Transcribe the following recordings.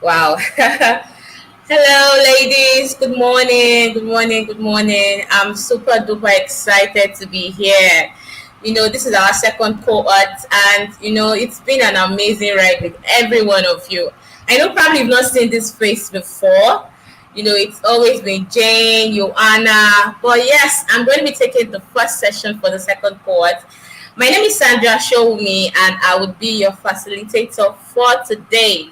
Wow. Hello, ladies. Good morning. Good morning. Good morning. I'm super duper excited to be here. This is our second cohort, and it's been an amazing ride with every one of you. I know probably you've not seen this face before. It's always been Jane, Joanna, but yes, I'm going to be taking the first session for the second cohort. My name is Sandra Showme, and I would be your facilitator for today.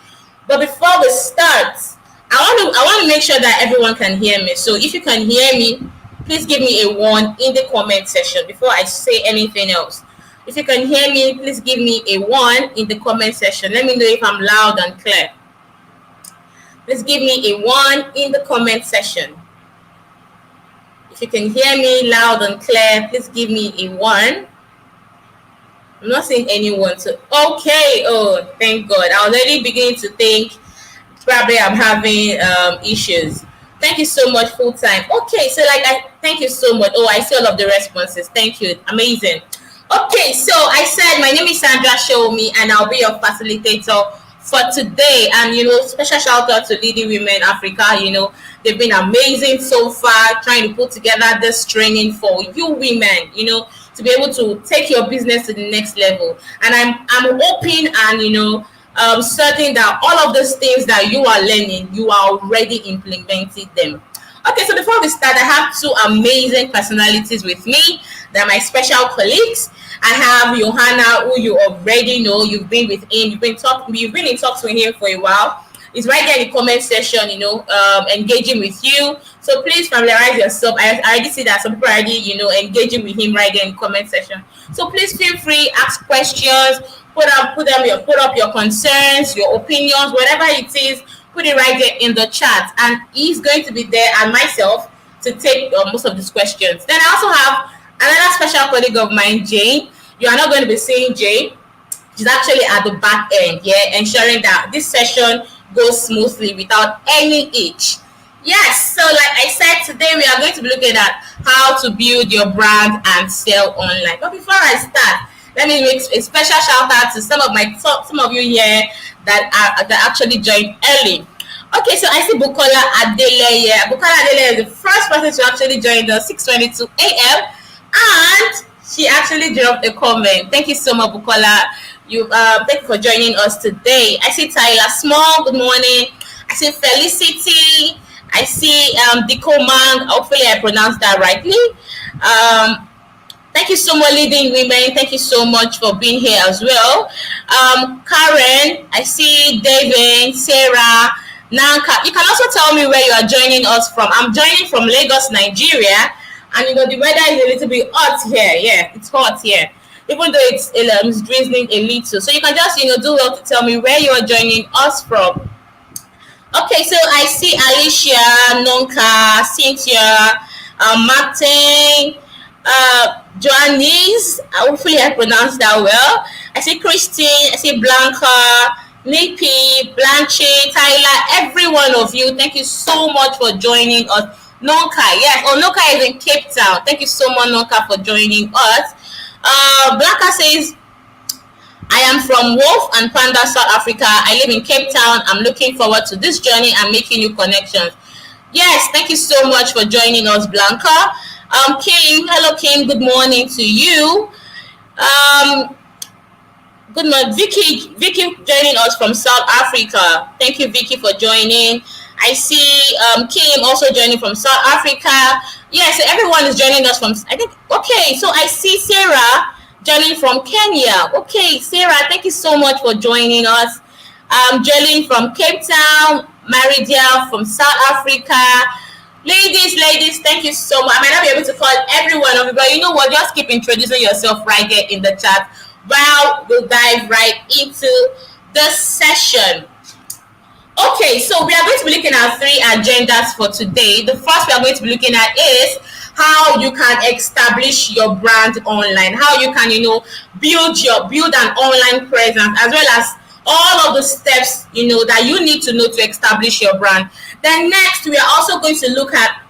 But before we start, I want to make sure that everyone can hear me. So if you can hear me, please give me a one in the comment section before I say anything else. If you can hear me, please give me a one in the comment section. Let me know if I'm loud and clear. Please give me a one in the comment section. If you can hear me loud and clear, please give me a one. I'm not seeing anyone. So okay. Oh, thank God. I was already beginning to think probably I'm having issues. Thank you so much, full time. Okay, so I thank you so much. Oh, I see all of the responses. Thank you. Amazing. Okay, so I said my name is Sandra Showme, and I'll be your facilitator for today. And special shout out to Leading Women Africa. They've been amazing so far, trying to put together this training for you women. To be able to take your business to the next level. And I'm hoping and certain that all of those things that you are learning, you are already implementing them. Okay, so before we start, I have two amazing personalities with me. They're my special colleagues. I have Johanna, who you already know. You've been with him. You've been in talks with him for a while. It's right there in the comment section, engaging with you. So please familiarize yourself. I already see that some people are already, engaging with him right there in the comment section. So please feel free, ask questions, put up your concerns, your opinions, whatever it is, put it right there in the chat. And he's going to be there and myself to take most of these questions. Then I also have another special colleague of mine, Jane. You are not going to be seeing Jane. She's actually at the back end, ensuring that this session goes smoothly without any hitch. Yes, so like I said, today we are going to be looking at how to build your brand and sell online. But before I start, let me make a special shout out to some of you here that actually joined early. Okay, so I see Bukola Adele here. Bukola Adele is the first person to actually join the 6:22 a.m. and she actually dropped a comment. Thank you so much, Bukola. Thank you for joining us today. I see Tyler Small. Good morning. I see Felicity. I see Dico Mang. Hopefully, I pronounced that rightly. Thank you so much, Leading Women. Thank you so much for being here as well. Karen, I see David, Sarah, Nanka. You can also tell me where you are joining us from. I'm joining from Lagos, Nigeria. And the weather is a little bit hot here. Yeah, it's hot here. Even though it's drizzling a little. So you can just, do well to tell me where you are joining us from. Okay, so I see Alicia, Nonka, Cynthia, Martin, Joannis. Hopefully I pronounced that well. I see Christine, I see Blanca, Nippy, Blanche, Tyler, every one of you. Thank you so much for joining us. Nonka, yes. Oh, Nonka is in Cape Town. Thank you so much, Nonka, for joining us. Blanca says, I am from Wolf and Panda, South Africa. I live in Cape Town. I'm looking forward to this journey and making new connections. Yes, thank you so much for joining us, Blanca. Kim, hello, Kim. Good morning to you. Good morning, Vicky. Vicky joining us from South Africa. Thank you, Vicky, for joining. I see Kim also joining from South Africa. Yes, everyone is joining us from, I think, okay, so I see Sarah joining from Kenya. Okay, Sarah, thank you so much for joining us. Joining from Cape Town, Maridia from South Africa. Ladies, thank you so much. I might not be able to call every one of you, but you know what? Just keep introducing yourself right there in the chat. Well, we'll dive right into the session. Okay, so we are going to be looking at three agendas for today. The first we are going to be looking at is how you can establish your brand online, how you can, build an online presence, as well as all of the steps, that you need to know to establish your brand. Then next, we are also going to look at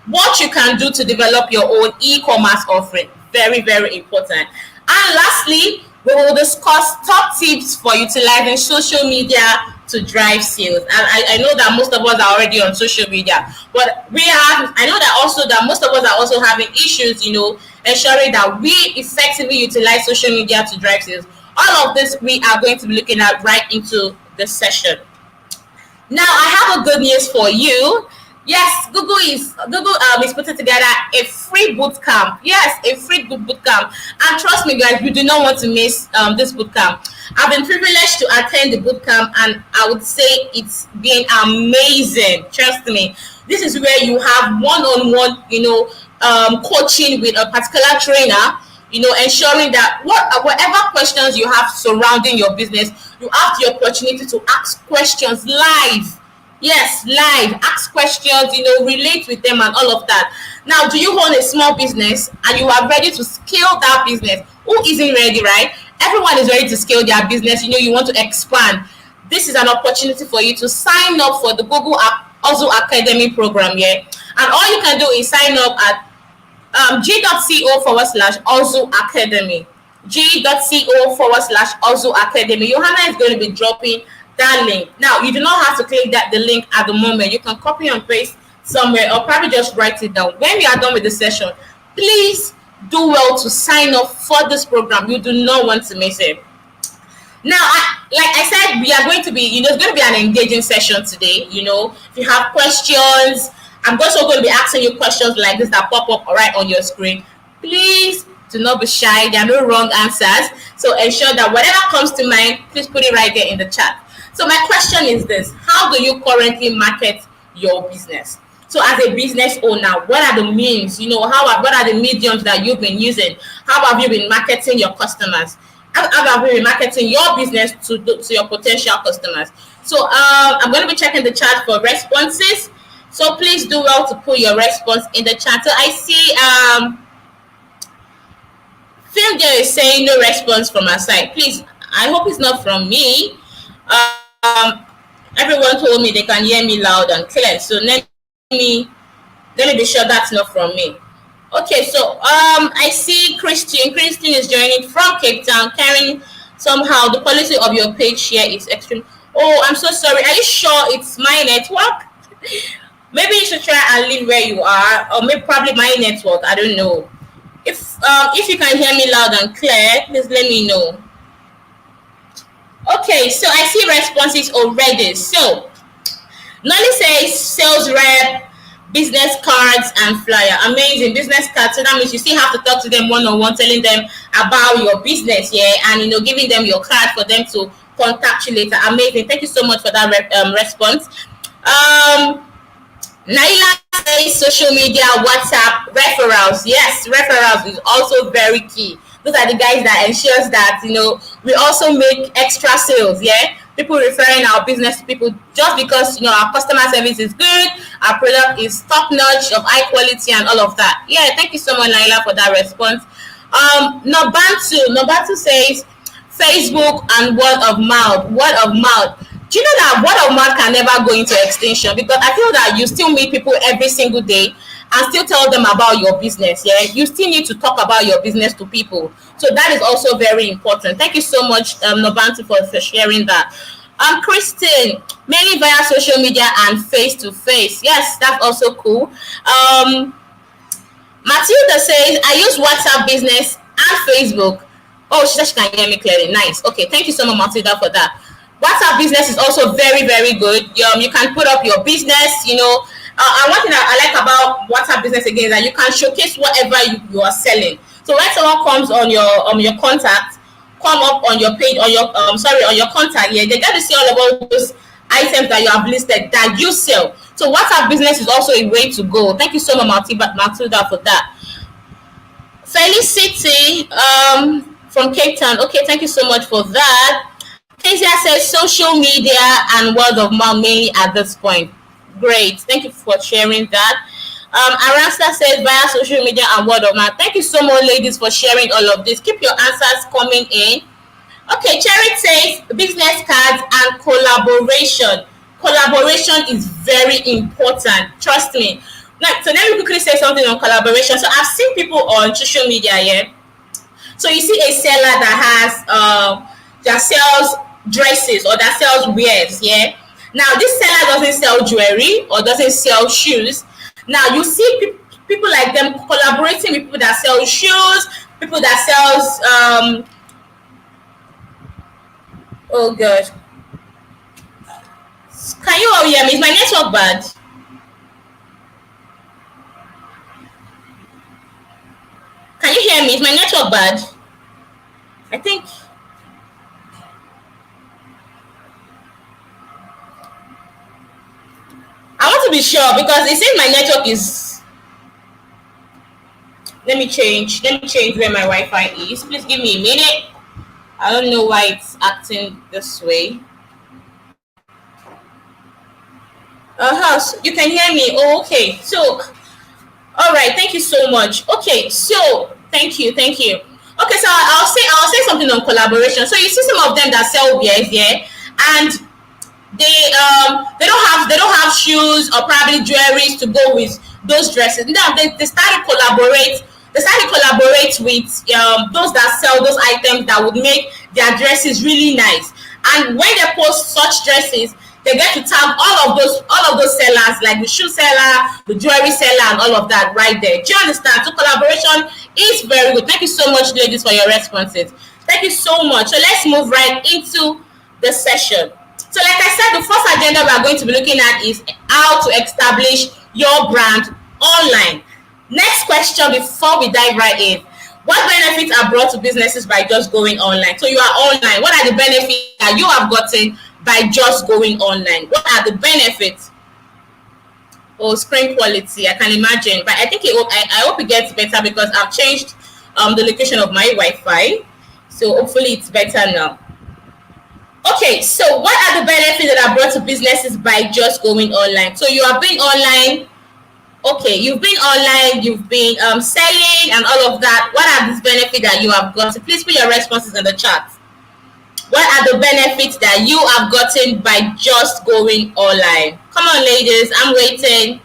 what you can do to develop your own e-commerce offering. Very, very important. And lastly, We will discuss top tips for utilizing social media to drive sales. And I know that most of us are already on social media, but I know that also that most of us are also having issues, ensuring that we effectively utilize social media to drive sales. All of this we are going to be looking at right into this session. Now, I have a good news for you. Yes, Google is putting together a free boot camp. Yes, a free boot camp, and trust me, guys, you do not want to miss this boot camp. I've been privileged to attend the boot camp, and I would say it's been amazing. Trust me, this is where you have one-on-one, coaching with a particular trainer, ensuring that whatever questions you have surrounding your business, you have the opportunity to ask questions live. Yes, live. Ask questions, relate with them and all of that. Now, do you own a small business and you are ready to scale that business? Who isn't ready, right? Everyone is ready to scale their business. You want to expand. This is an opportunity for you to sign up for the Google Ozu Academy program here. And all you can do is sign up at g.co/Ozu Academy. g.co/Ozu Academy. Johanna is going to be dropping that link. Now, you do not have to click the link at the moment. You can copy and paste somewhere or probably just write it down. When we are done with the session, please do well to sign up for this program. You do not want to miss it. Now, like I said, we are going to be, it's going to be an engaging session today. If you have questions, I'm also going to be asking you questions like this that pop up right on your screen. Please do not be shy. There are no wrong answers. So ensure that whatever comes to mind, please put it right there in the chat. So my question is this: how do you currently market your business? So as a business owner, what are the means? What are the mediums that you've been using? How have you been marketing your customers? How have you been marketing your business to your potential customers? So I'm going to be checking the chat for responses. So please do well to put your response in the chat. So I see Phil there is saying no response from our side. Please, I hope it's not from me. Everyone told me they can hear me loud and clear. So let me be sure that's not from me. Okay, so I see Christian. Christian is joining from Cape Town. Karen, somehow the quality of your page here is extreme. Oh, I'm so sorry. Are you sure it's my network? Maybe you should try and leave where you are, or maybe probably my network. I don't know. If you can hear me loud and clear, please let me know. Okay, so I see responses already. So Nolly says sales rep, business cards and flyer. Amazing. Business cards. So that means you still have to talk to them one-on-one, telling them about your business, and giving them your card for them to contact you later. Amazing. Thank you so much for that response. Naila says social media, WhatsApp, referrals. Yes, referrals is also very key. Those are the guys that ensures that we also make extra sales. People referring our business to people just because our customer service is good, our product is top notch, of high quality, and all of that. Thank you so much, Naila, for that response. Nobatu says Facebook and word of mouth. Do you know that word of mouth can never go into extinction? Because I feel that you still meet people every single day and still tell them about your business. You still need to talk about your business to people. So that is also very important. Thank you so much, Nobantu, for sharing that. Christine, mainly via social media and face to face. Yes, that's also cool. Matilda says, I use WhatsApp business and Facebook. Oh, she said she can hear me clearly. Nice. Okay, thank you so much, Matilda, for that. WhatsApp business is also very, very good. You can put up your business, and one thing I like about WhatsApp business again is that you can showcase whatever you are selling. So when someone comes on your contact, come up on your page, on your contact here, they get to see all about those items that you have listed that you sell. So WhatsApp business is also a way to go. Thank you so much, Matilda, for that. Felicity from Cape Town. Okay, thank you so much for that. Kezia says social media and word of mouth mainly at this point. Great. Thank you for sharing that. Arasta says via social media and word of mouth. Thank you so much, ladies, for sharing all of this. Keep your answers coming in. Okay, Cherry says business cards and collaboration. Collaboration is very important. Trust me. Now, so let me quickly say something on collaboration. So I've seen people on social media, So you see a seller that sells dresses or that sells wares, yeah. Now this seller doesn't sell jewelry or doesn't sell shoes. Now you see people like them collaborating with people that sell shoes, people that sells oh gosh, can you all hear me? Is my network bad? Can you hear me? Is my network bad? I think I want to be sure because it says my network is. Let me change. Let me change where my Wi-Fi is. Please give me a minute. I don't know why it's acting this way. So you can hear me. Oh, okay. So, all right. Thank you so much. Okay. So, thank you. Okay. So I'll say something on collaboration. So you see some of them that sell beers, yeah, and they don't have shoes or probably jewelries to go with those dresses. Now they started collaborate with those that sell those items that would make their dresses really nice. And when they post such dresses, they get to tag all of those sellers, like the shoe seller, the jewelry seller, and all of that right there. Do you understand? So collaboration is very good. Thank you so much, ladies, for your responses. Thank you so much. So let's move right into the session. So like I said, the first agenda we are going to be looking at is how to establish your brand online. Next question before we dive right in. What benefits are brought to businesses by just going online? So you are online. What are the benefits that you have gotten by just going online? What are the benefits? Oh, screen quality, I can imagine. But I think I hope it gets better because I've changed the location of my Wi-Fi. So hopefully it's better now. Okay, so what are the benefits that are brought to businesses by just going online? So you have been online. Okay, you've been online, you've been selling and all of that. What are these benefits that you have got? So please put your responses in the chat. What are the benefits that you have gotten by just going online? Come on, ladies, I'm waiting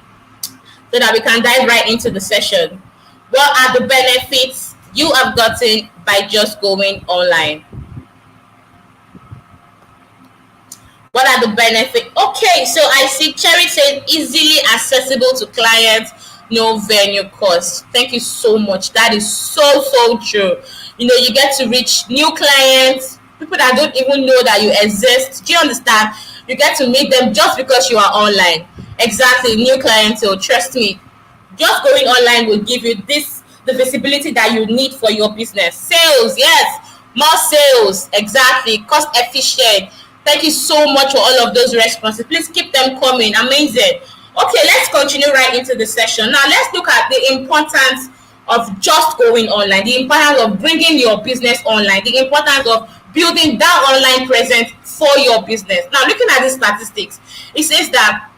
so that we can dive right into the session. What are the benefits you have gotten by just going online? What are the benefits? Okay, so I see Cherry said easily accessible to clients, no venue cost. Thank you so much. That is so true. You get to reach new clients, people that don't even know that you exist. Do you understand? You get to meet them just because you are online. Exactly, new clientele. Trust me, just going online will give you the visibility that you need for your business. Sales, yes, more sales. Exactly, cost efficient. Thank you so much for all of those responses. Please keep them coming. Amazing. Okay, let's continue right into the session. Now, let's look at the importance of just going online, the importance of bringing your business online, the importance of building that online presence for your business. Now, looking at the statistics, it says that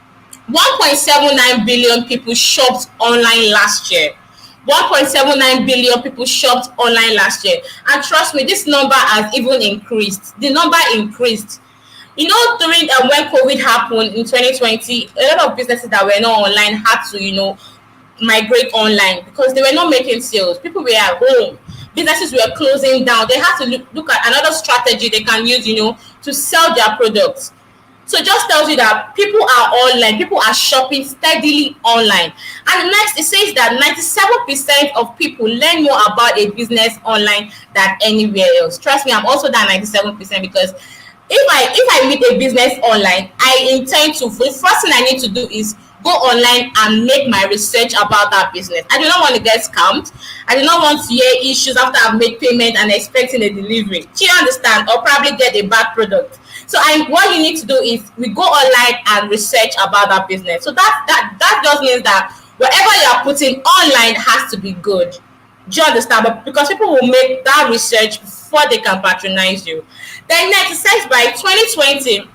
1.79 billion people shopped online last year. 1.79 billion people shopped online last year. And trust me, this number has even increased. The number increased. During when COVID happened in 2020, a lot of businesses that were not online had to, migrate online because they were not making sales. People were at home. Businesses were closing down. They had to look at another strategy they can use, to sell their products. So it just tells you that people are online. People are shopping steadily online. And next, it says that 97% of people learn more about a business online than anywhere else. Trust me, I'm also that 97% because if I meet a business online, I intend to. The first thing I need to do is go online and make my research about that business. I do not want to get scammed. I do not want to hear issues after I've made payment and expecting a delivery. Do you understand? Or probably get a bad product. So what you need to do is we go online and research about that business. So that just means that whatever you are putting online has to be good. Do you understand? But because people will make that research before they can patronize you. Then next, it says by 2020,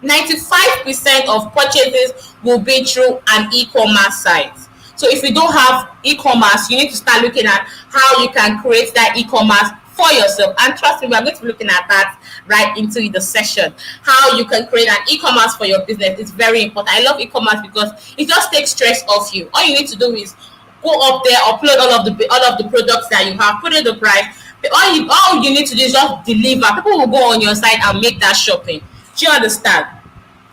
95% of purchases will be through an e-commerce site. So if you don't have e-commerce, you need to start looking at how you can create that e-commerce for yourself. And trust me, we are going to be looking at that right into the session. How you can create an e-commerce for your business is very important. I love e-commerce because it just takes stress off you. All you need to do is go up there, upload all of the products that you have, put in the price, All you need to do is just deliver. People will go on your site and make that shopping. Do you understand?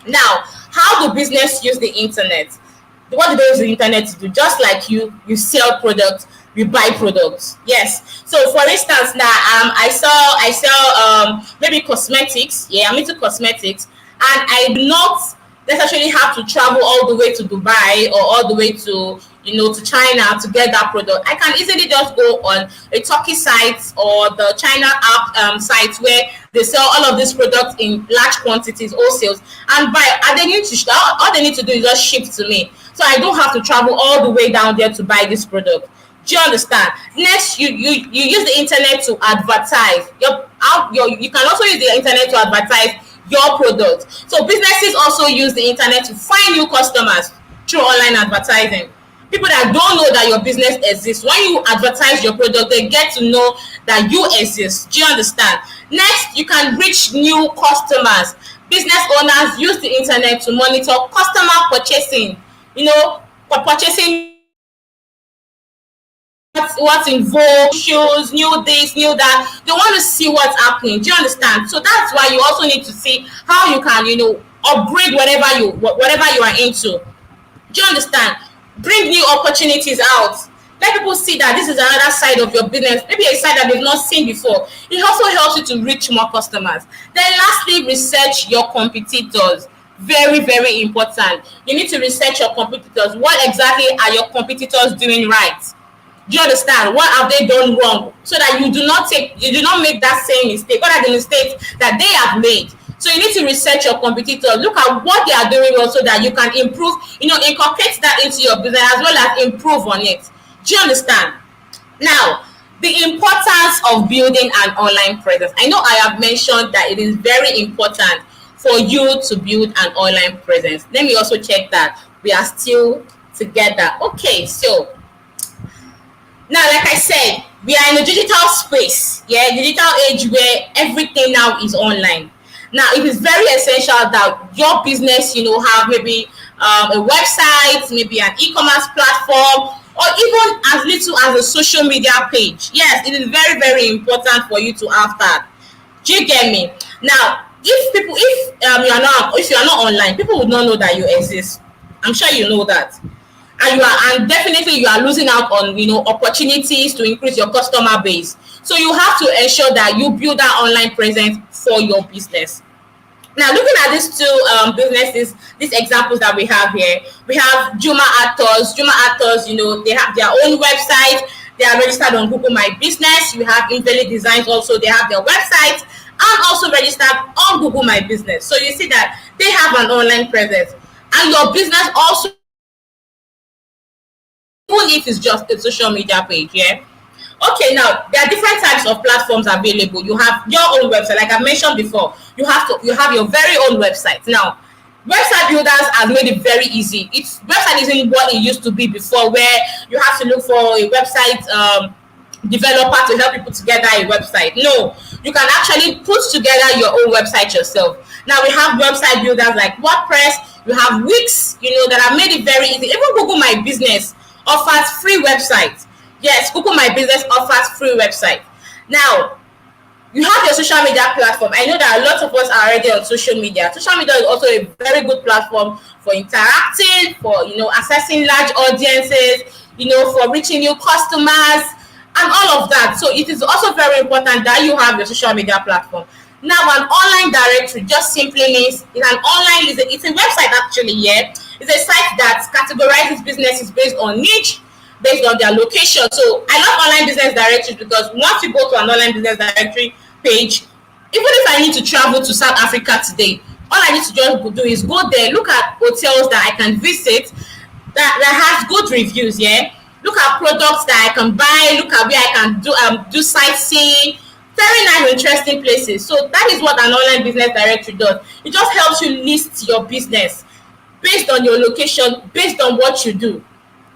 Now, how do business use the internet? What do they use the internet to do? Just like you sell products, you buy products. Yes. So for instance, now I sell maybe cosmetics. Yeah, I'm into cosmetics, and I do not necessarily have to travel all the way to Dubai or all the way to to China to get that product. I can easily just go on a Turkey site or the China app site where they sell all of these products in large quantities, wholesales, and buy. And they need to all they need to do is just ship to me, so I don't have to travel all the way down there to buy this product. Do you understand? Next, you use the internet to advertise you can also use the internet to advertise your product. So businesses also use the internet to find new customers through online advertising. People that don't know that your business exists, when you advertise your product, they get to know that you exist. Do you understand? Next, you can reach new customers. Business owners use the internet to monitor customer purchasing. For purchasing what's in vogue, shows, new this, new that. They want to see what's happening. Do you understand? So that's why you also need to see how you can, upgrade whatever you are into. Do you understand? Bring new opportunities out. Let people see that this is another side of your business, maybe a side that they've not seen before. It also helps you to reach more customers. Then lastly, research your competitors. Very, very important. You need to research your competitors. What exactly are your competitors doing right? Do you understand? What have they done wrong? So that you do not make that same mistake. What are the mistakes that they have made? So you need to research your competitors. Look at what they are doing well so that you can improve, incorporate that into your business as well as improve on it. Do you understand? Now, the importance of building an online presence. I know I have mentioned that it is very important for you to build an online presence. Let me also check that we are still together. Okay, so now, like I said, we are in a digital space, digital age where everything now is online. Now, it is very essential that your business, have maybe a website, maybe an e-commerce platform, or even as little as a social media page. Yes, it is very, very important for you to have that. Do you get me? Now, if you are not online, people would not know that you exist. I'm sure you know that. And definitely you are losing out on opportunities to increase your customer base. So you have to ensure that you build that online presence for your business. Now, looking at these two businesses, these examples that we have here, we have Juma Actors. Juma Actors, they have their own website. They are registered on Google My Business. You have Invalid Designs also. They have their website and also registered on Google My Business. So you see that they have an online presence. And your business also, even if it's just a social media page, Okay, now there are different types of platforms available. You have your own website, like I mentioned before. You have your very own website. Now, website builders have made it very easy. Website isn't what it used to be before, where you have to look for a website developer to help you put together a website. No, you can actually put together your own website yourself. Now we have website builders like WordPress. You have Wix, that have made it very easy. Even Google My Business offers free websites. Yes, Google My Business offers free website. Now, you have your social media platform. I know that a lot of us are already on social media. Social media is also a very good platform for interacting, for accessing large audiences, for reaching new customers and all of that. So it is also very important that you have your social media platform. Now, an online directory just simply means it's a website actually, It's a site that categorizes businesses based on niche, based on their location. So I love online business directories because once you go to an online business directory page, even if I need to travel to South Africa today, all I need to just do is go there, look at hotels that I can visit that has good reviews. Look at products that I can buy, look at where I can do sightseeing, very nice, interesting places. So that is what an online business directory does. It just helps you list your business based on your location, based on what you do.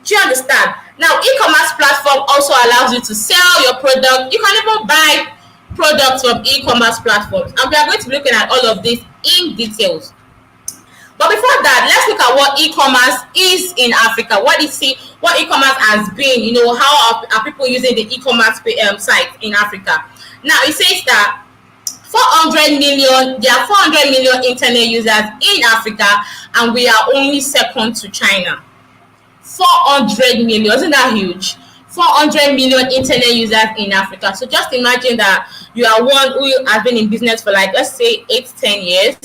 Do you understand? Now, e-commerce platform also allows you to sell your product. You can even buy products from e-commerce platforms, and we are going to be looking at all of this in details. But before that, let's look at what e-commerce is in Africa. What e-commerce has been. How are people using the e-commerce site in Africa? Now it says that 400 million, there are 400 million internet users in Africa, and we are only second to China. 400 million, isn't that huge? 400 million internet users in Africa. So just imagine that you are one who has been in business for, like, let's say 8 to 10 years,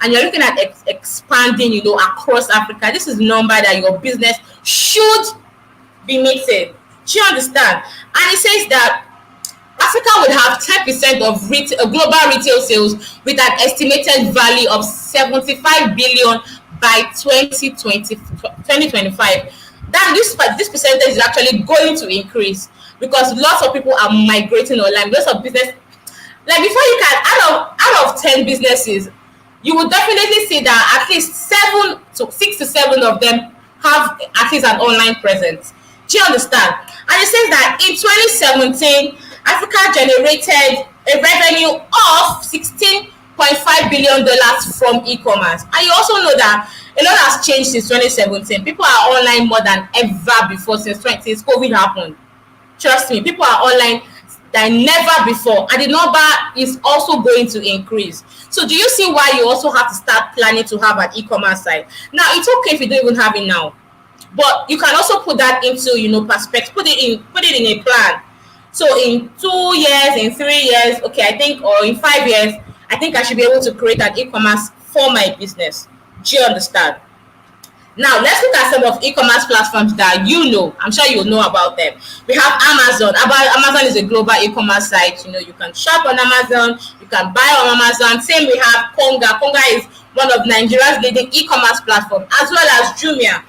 and you're looking at expanding, across Africa. This is the number that your business should be meeting. Do you understand? And it says that Africa would have 10% of global retail sales, with an estimated value of 75 billion by 2025. Then this percentage is actually going to increase, because lots of people are migrating online. Lots of business, like, before you can, out of 10 businesses, you will definitely see that at least 6 to 7 of them have at least an online presence. Do you understand? And it says that in 2017, Africa generated a revenue of $16.5 billion from e-commerce. And you also know that a lot has changed since 2017. People are online more than ever before, since COVID happened. Trust me, people are online than never before, and the number is also going to increase. So do you see why you also have to start planning to have an e-commerce site? Now, it's okay if you don't even have it now, but you can also put that into perspective, put it in a plan. So in 2 years, in 3 years, okay, I think, or in 5 years, I think I should be able to create an e-commerce for my business. Do you understand? Now, let's look at some of e-commerce platforms that I'm sure you know about them. We have Amazon. Amazon is a global e-commerce site. You can shop on Amazon, you can buy on Amazon. Same, we have Konga. Konga is one of Nigeria's leading e-commerce platform, as well as Jumia.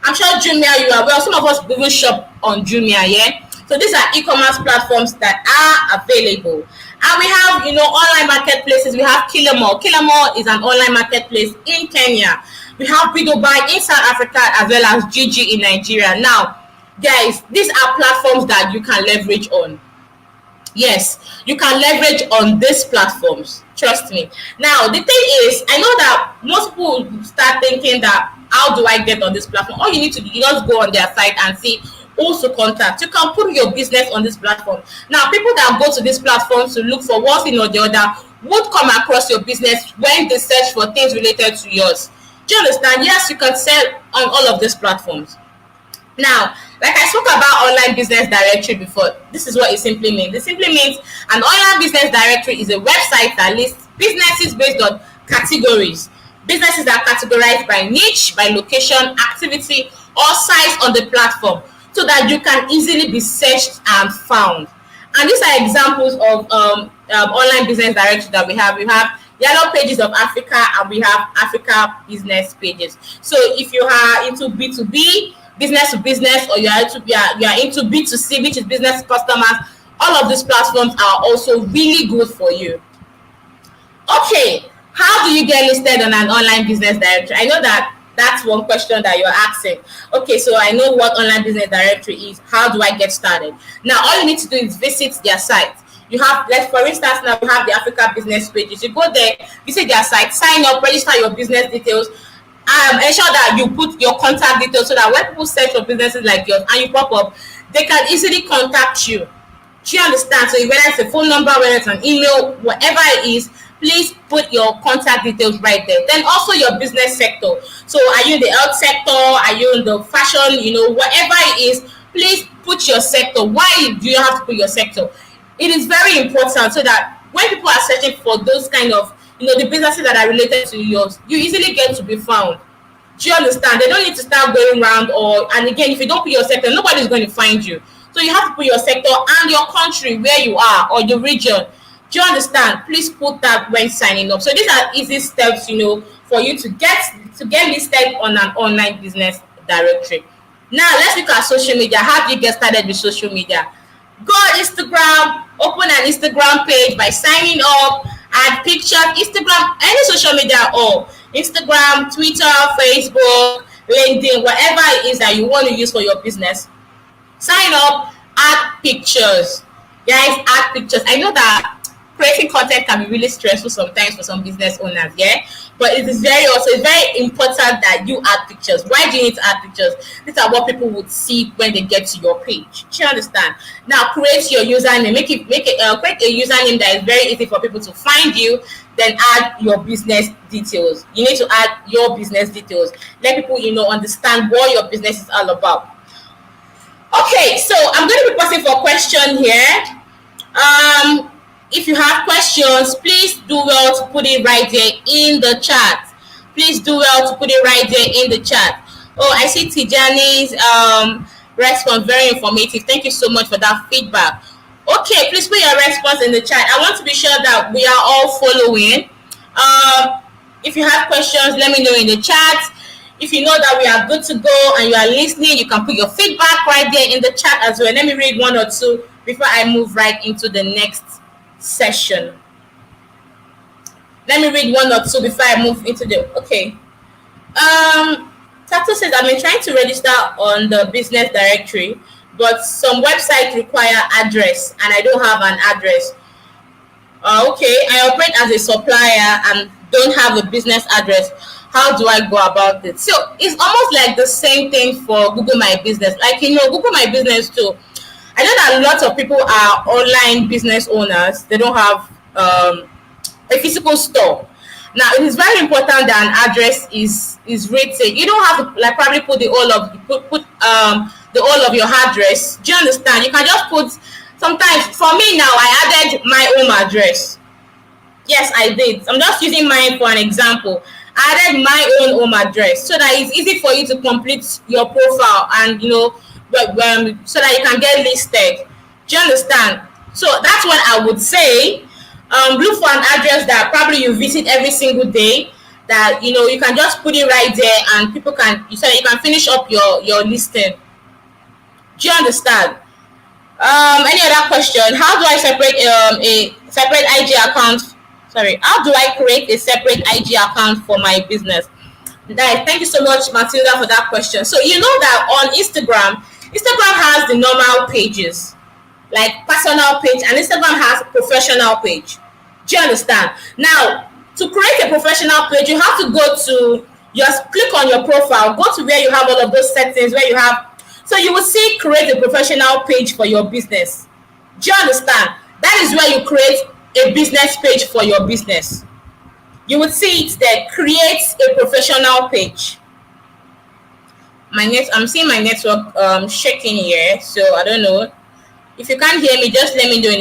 I'm sure Jumia, you are well. Some of us even shop on Jumia, yeah? So these are e-commerce platforms that are available. And we have, online marketplaces. We have Kilimall. Kilimall is an online marketplace in Kenya. We have Bidobuy in South Africa, as well as Gigi in Nigeria. Now, guys, these are platforms that you can leverage on. Yes, you can leverage on these platforms. Trust me. Now, the thing is, I know that most people start thinking that, how do I get on this platform? All you need to do is just go on their site and see who to contact. You can put your business on this platform. Now, people that go to these platforms to look for one thing or the other would come across your business when they search for things related to yours. Do you understand? Yes, you can sell on all of these platforms. Now, like I spoke about online business directory before, this is what it simply means. It simply means an online business directory is a website that lists businesses based on categories. Businesses are categorized by niche, by location, activity, or size on the platform, so that you can easily be searched and found. And these are examples of online business directory that we have. We have Yellow Pages of Africa, and we have Africa Business Pages. So if you are into B2B, business to business, or you are into B2C, which is business to customers, all of these platforms are also really good for you. Okay, how do you get listed on an online business directory? I know that's one question that you're asking. Okay, so I know what online business directory is. How do I get started? Now, all you need to do is visit their site. You have, like, for instance, now we have the Africa Business Pages. You go there, visit their site, sign up, register your business details, ensure that you put your contact details, so that when people search for businesses like yours and you pop up, they can easily contact you. Do you understand? So whether it's a phone number, whether it's an email, whatever it is, please put your contact details right there. Then also your business sector. So are you in the health sector? Are you in the fashion? Whatever it is, please put your sector. Why do you have to put your sector? It is very important, so that when people are searching for those kind of, the businesses that are related to yours, you easily get to be found. Do you understand? They don't need to start going around, and again, if you don't put your sector, nobody's going to find you. So you have to put your sector and your country where you are, or your region. Do you understand? Please put that when signing up. So these are easy steps, for you to get listed on an online business directory. Now let's look at social media. How do you get started with social media? Go on Instagram, open an Instagram page by signing up, add pictures, Instagram, any social media, or Instagram, Twitter, Facebook, LinkedIn, whatever it is that you want to use for your business. Sign up, add pictures. Guys, add pictures. I know that creating content can be really stressful sometimes for some business owners, yeah. But it is very also it's very important that you add pictures. Why do you need to add pictures? These are what people would see when they get to your page. Do you understand? Now create your username. Create a username that is very easy for people to find you. Then add your business details. You need to add your business details. Let people understand what your business is all about. Okay, so I'm going to be posting for a question here. If you have questions, please do well to put it right there in the chat. Please do well to put it right there in the chat. Oh, I see Tijani's response, very informative. Thank you so much for that feedback. Okay, please put your response in the chat. I want to be sure that we are all following. If you have questions, let me know in the chat. If you know that we are good to go and you are listening, you can put your feedback right there in the chat as well. Let me read one or two before I move right into the next session. Let me read one or two before I move into the okay. Tato says I've been trying to register on the business directory, but some websites require address and I don't have an address. Okay, I operate as a supplier and don't have a business address. How do I go about it? So it's almost like the same thing for Google My Business. Like, Google My Business too. I know that a lot of people are online business owners. They don't have a physical store. Now, it is very important that an address is written. You don't have to probably put the whole of your address. Do you understand? You can just put. Sometimes for me now, I added my home address. Yes, I did. I'm just using mine for an example. I added my own home address so that it's easy for you to complete your profile and so that you can get listed. Do you understand? So that's what I would say. Look for an address that probably you visit every single day. That you can just put it right there, and people can so that you can finish up your listing. Do you understand? Any other question? How do I separate a separate IG account? Sorry, how do I create a separate IG account for my business? Thank you so much, Matilda, for that question. So you know that on Instagram has the normal pages, like personal page, and Instagram has professional page. Do you understand? Now, to create a professional page, you have to go to click on your profile, go to where you have all of those settings, where you have. So you will see create a professional page for your business. Do you understand? That is where you create a business page for your business. You would see it there, create a professional page. I'm seeing my network shaking here, so I don't know. If you can't hear me, just let me know in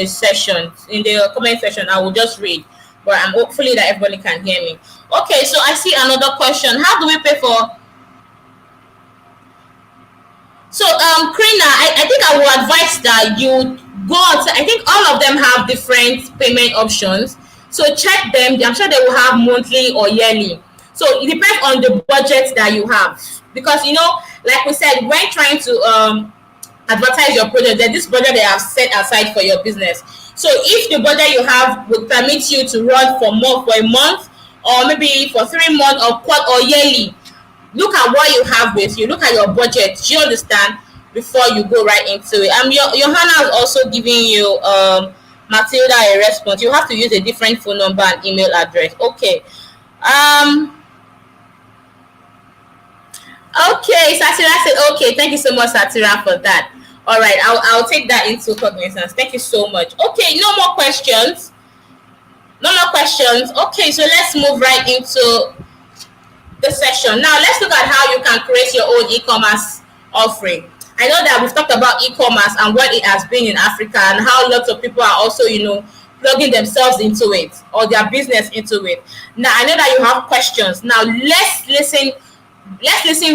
the comment section. I will just read, but I'm hopefully that everybody can hear me. Okay, so I see another question. How do we pay for? So, Krina, I think I will advise that you go on. I think all of them have different payment options. So check them. I'm sure they will have monthly or yearly. So it depends on the budget that you have. Because, like we said, when trying to advertise your product, there's this budget they have set aside for your business. So if the budget you have would permit you to run for a month, or maybe for 3 months or yearly, look at what you have with you. Look at your budget. Do you understand? Before you go right into it. Johanna is also giving you Matilda a response. You have to use a different phone number and email address. Okay. Okay, Satira said okay. Thank you so much, Satira, for that. All right, I'll take that into cognizance. Thank you so much. Okay, no more questions. Okay, so let's move right into the session. Now let's look at how you can create your own e-commerce offering. I know that we've talked about e-commerce and what it has been in Africa and how lots of people are also, plugging themselves into it or their business into it. Now I know that you have questions. Now let's listen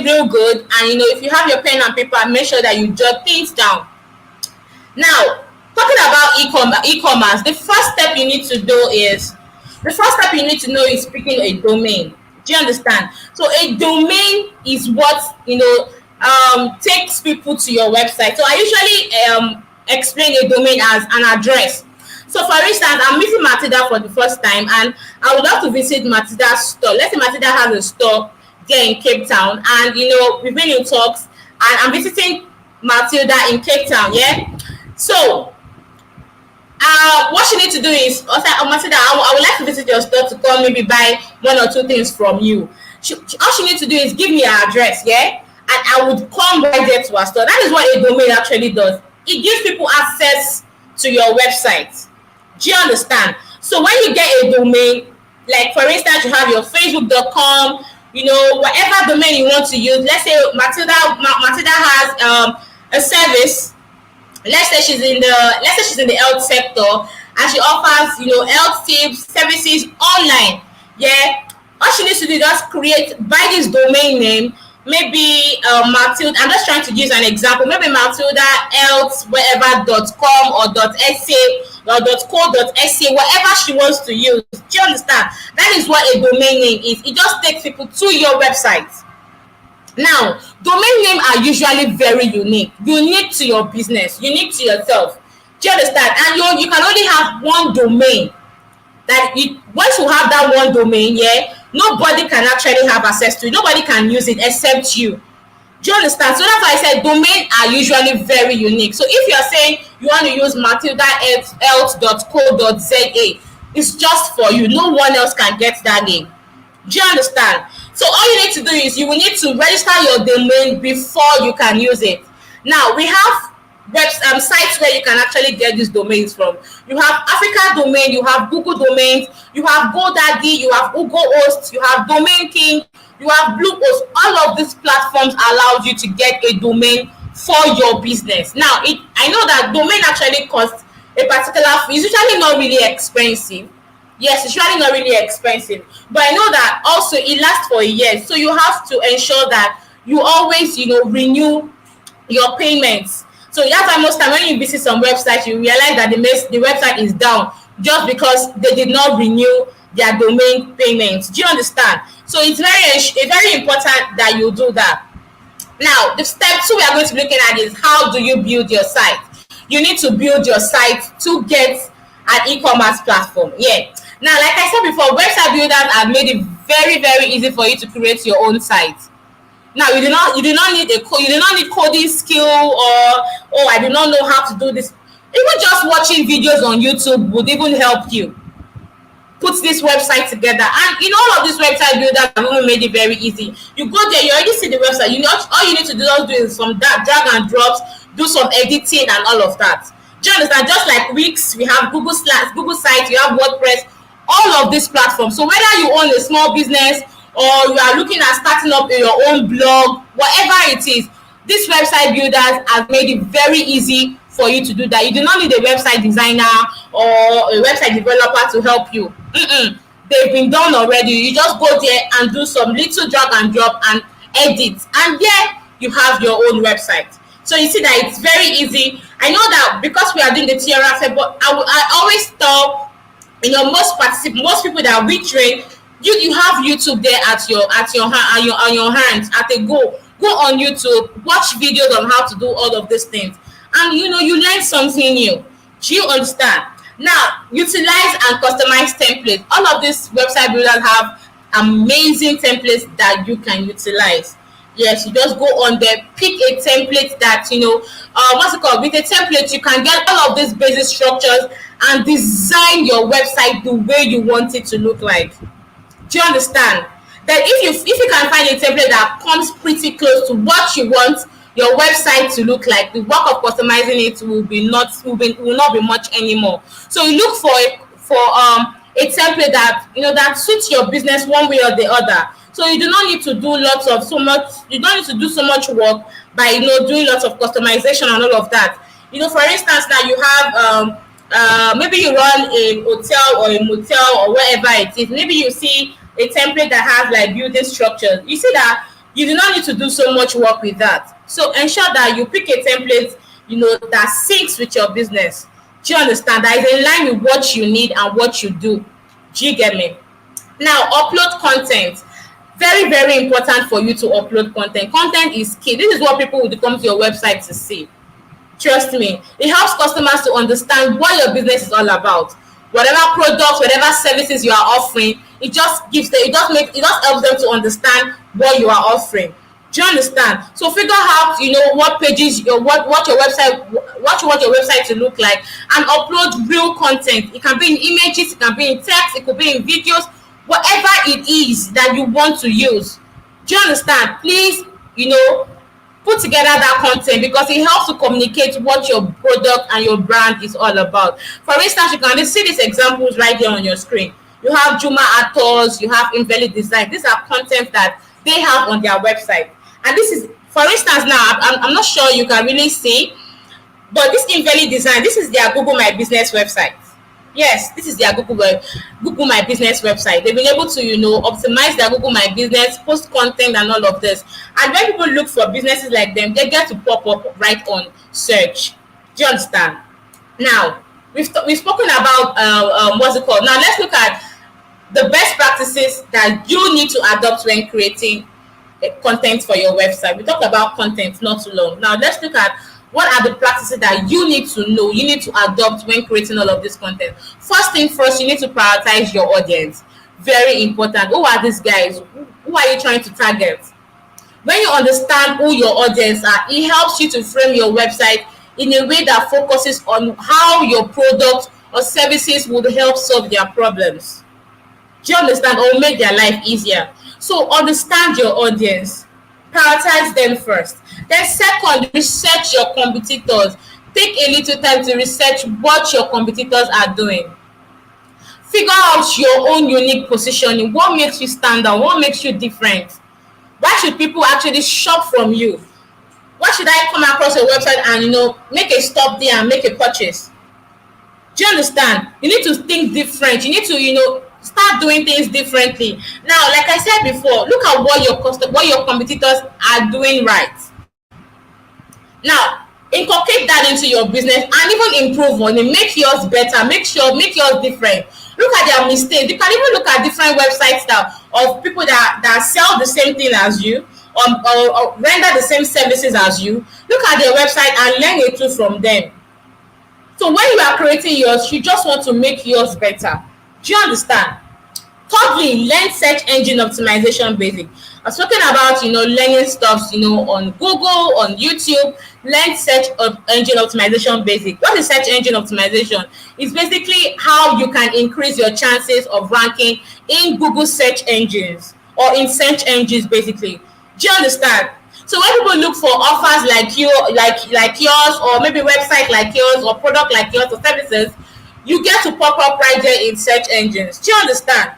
real good, and if you have your pen and paper, make sure that you jot things down. Now, talking about e-commerce, the first step you need to know is picking a domain. Do you understand? So a domain is what takes people to your website. So I usually explain a domain as an address. So for instance, I'm meeting Matilda for the first time and I would love to visit Matilda's store. Let's say Matilda has a store there in Cape Town, and we've been in talks and I'm visiting Matilda in Cape Town. Yeah. So what she need to do is, Masida, I would like to visit your store to come maybe buy one or two things from you. All she needs to do is give me her address, yeah, and I would come right there to her store. That is what a domain actually does. It gives people access to your website. Do you understand? So when you get a domain, like for instance, you have your facebook.com, whatever domain you want to use. Let's say Matilda has a service. Let's say she's in the health sector, and she offers health tips services online. Yeah, all she needs to do is just buy this domain name. Maybe Matilda, I'm just trying to use an example, maybe Matilda Health wherever.com or .sa or .co.sa, whatever she wants to use. Do you understand? That is what a domain name is. It just takes people to your website. Now, domain names are usually very unique to your business, unique to yourself. Do you understand? And you can only have one domain. Once you have that one domain, yeah, nobody can actually have access to it. Nobody can use it except you. Do you understand? So that's why I said domains are usually very unique. So if you're saying you want to use matildahealth.co.za, it's just for you. No one else can get that name. Do you understand? So all you need to do is you will need to register your domain before you can use it. Now we have sites where you can actually get these domains from. You have Africa domain, you have Google domains, you have GoDaddy, you have Google Hosts, you have Domain King, you have Bluehost. All of these platforms allow you to get a domain for your business. Now, I know that domain actually costs a particular fee. It's usually not really expensive. Yes, it's usually not really expensive, but I know that also it lasts for a year. So you have to ensure that you always, renew your payments. So that's why most time when you visit some websites, you realize that the website is down just because they did not renew their domain payments. Do you understand? So it's very important that you do that. Now, the step 2 we are going to be looking at is how do you build your site? You need to build your site to get an e-commerce platform. Yeah. Now, like I said before, website builders have made it very, very easy for you to create your own site. Now, you do not need coding skill, or I do not know how to do this. Even just watching videos on YouTube would even help you put this website together. And all of these website builders have even made it very easy. You go there, you already see the website. All you need to do is from that drag and drops, do some editing and all of that. Do you understand? Just like Wix, we have Google Sites, you have WordPress, all of these platforms. So whether you own a small business or you are looking at starting up your own blog, whatever it is, these website builders have made it very easy for you to do that. You do not need a website designer or a website developer to help you. They've been done already. You just go there and do some little drag and drop and edit, and there you have your own website. So you see that it's very easy. I know that because we are doing the TRF, but I always tell most people that we train, you have YouTube there at your hands at a go on YouTube, watch videos on how to do all of these things, and you learn something new. Do you understand? Now, utilize and customize templates. All of these website builders have amazing templates that you can utilize. Yes, you just go on there, pick a template that what's it called? With a template, you can get all of these basic structures and design your website the way you want it to look like. Do you understand? Then if you can find a template that comes pretty close to what you want your website to look like, the work of customizing it will not be much anymore. So you look for a template that that suits your business one way or the other. So you do not need to do you don't need to do so much work by doing lots of customization and all of that. For instance, now you have maybe you run a hotel or a motel or wherever it is. Maybe you see a template that has like building structures. You see that you do not need to do so much work with that. So ensure that you pick a template that syncs with your business. Do you understand? That is in line with what you need and what you do. Do you get me? Now, upload content. Very, very important for you to upload content. Content is key. This is what people will come to your website to see. Trust me, it helps customers to understand what your business is all about. Whatever products, whatever services you are offering, it just helps them to understand what you are offering. Do you understand? So figure out, what pages your what your website what you want your website to look like, and upload real content. It can be in images, it can be in text, it could be in videos, whatever it is that you want to use. Do you understand? Please, put together that content, because it helps to communicate what your product and your brand is all about. For instance, you can see these examples right here on your screen. You have Juma Authors, you have Invalid Design. These are content that they have on their website. And this is, for instance, now I'm not sure you can really see, but this Invalid Design, this is their Google My Business website. Yes, this is their Google My Business website. They've been able to, optimize their Google My Business, post content and all of this. And when people look for businesses like them, they get to pop up right on search. Do you understand? Now, we've spoken about what's it called. Now let's look at the best practices that you need to adopt when creating content for your website. We talked about content not too long. Now let's look at what are the practices that you need to know, you need to adopt when creating all of this content. First thing first, you need to prioritize your audience. Very important. Who are these guys? Who are you trying to target? When you understand who your audience are, it helps you to frame your website in a way that focuses on how your product or services would help solve their problems. Do you understand? Or make their life easier. So understand your audience. Prioritize them first. Then second, research your competitors. Take a little time to research what your competitors are doing. Figure out your own unique positioning. What makes you stand out? What makes you different? Why should people actually shop from you? Why should I come across your website and make a stop there and make a purchase? Do you understand? You need to think different. You need to start doing things differently. Now, like I said before, look at what your competitors are doing right. Now, inculcate that into your business and even improve on it. Make yours better. Make yours different. Look at their mistakes. You can even look at different websites of people that sell the same thing as you, or render the same services as you. Look at their website and learn a tool from them. So when you are creating yours, you just want to make yours better. Do you understand? Thirdly, learn search engine optimization basic. I was talking about learning stuff on Google, on YouTube. Learn search engine optimization basic. What is search engine optimization? It's basically how you can increase your chances of ranking in Google search engines, or in search engines basically. Do you understand? So when people look for offers like yours, or maybe website like yours, or product like yours, or services, you get to pop up right there in search engines. Do you understand?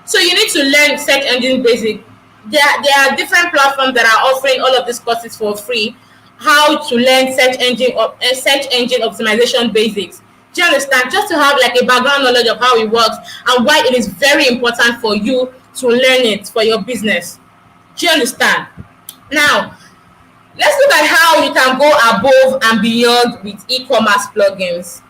So you need to learn search engine basic. There are different platforms that are offering all of these courses for free. How to learn search engine optimization basics. Do you understand? Just to have like a background knowledge of how it works and why it is very important for you to learn it for your business. Do you understand? Now, let's look at how you can go above and beyond with e-commerce plugins.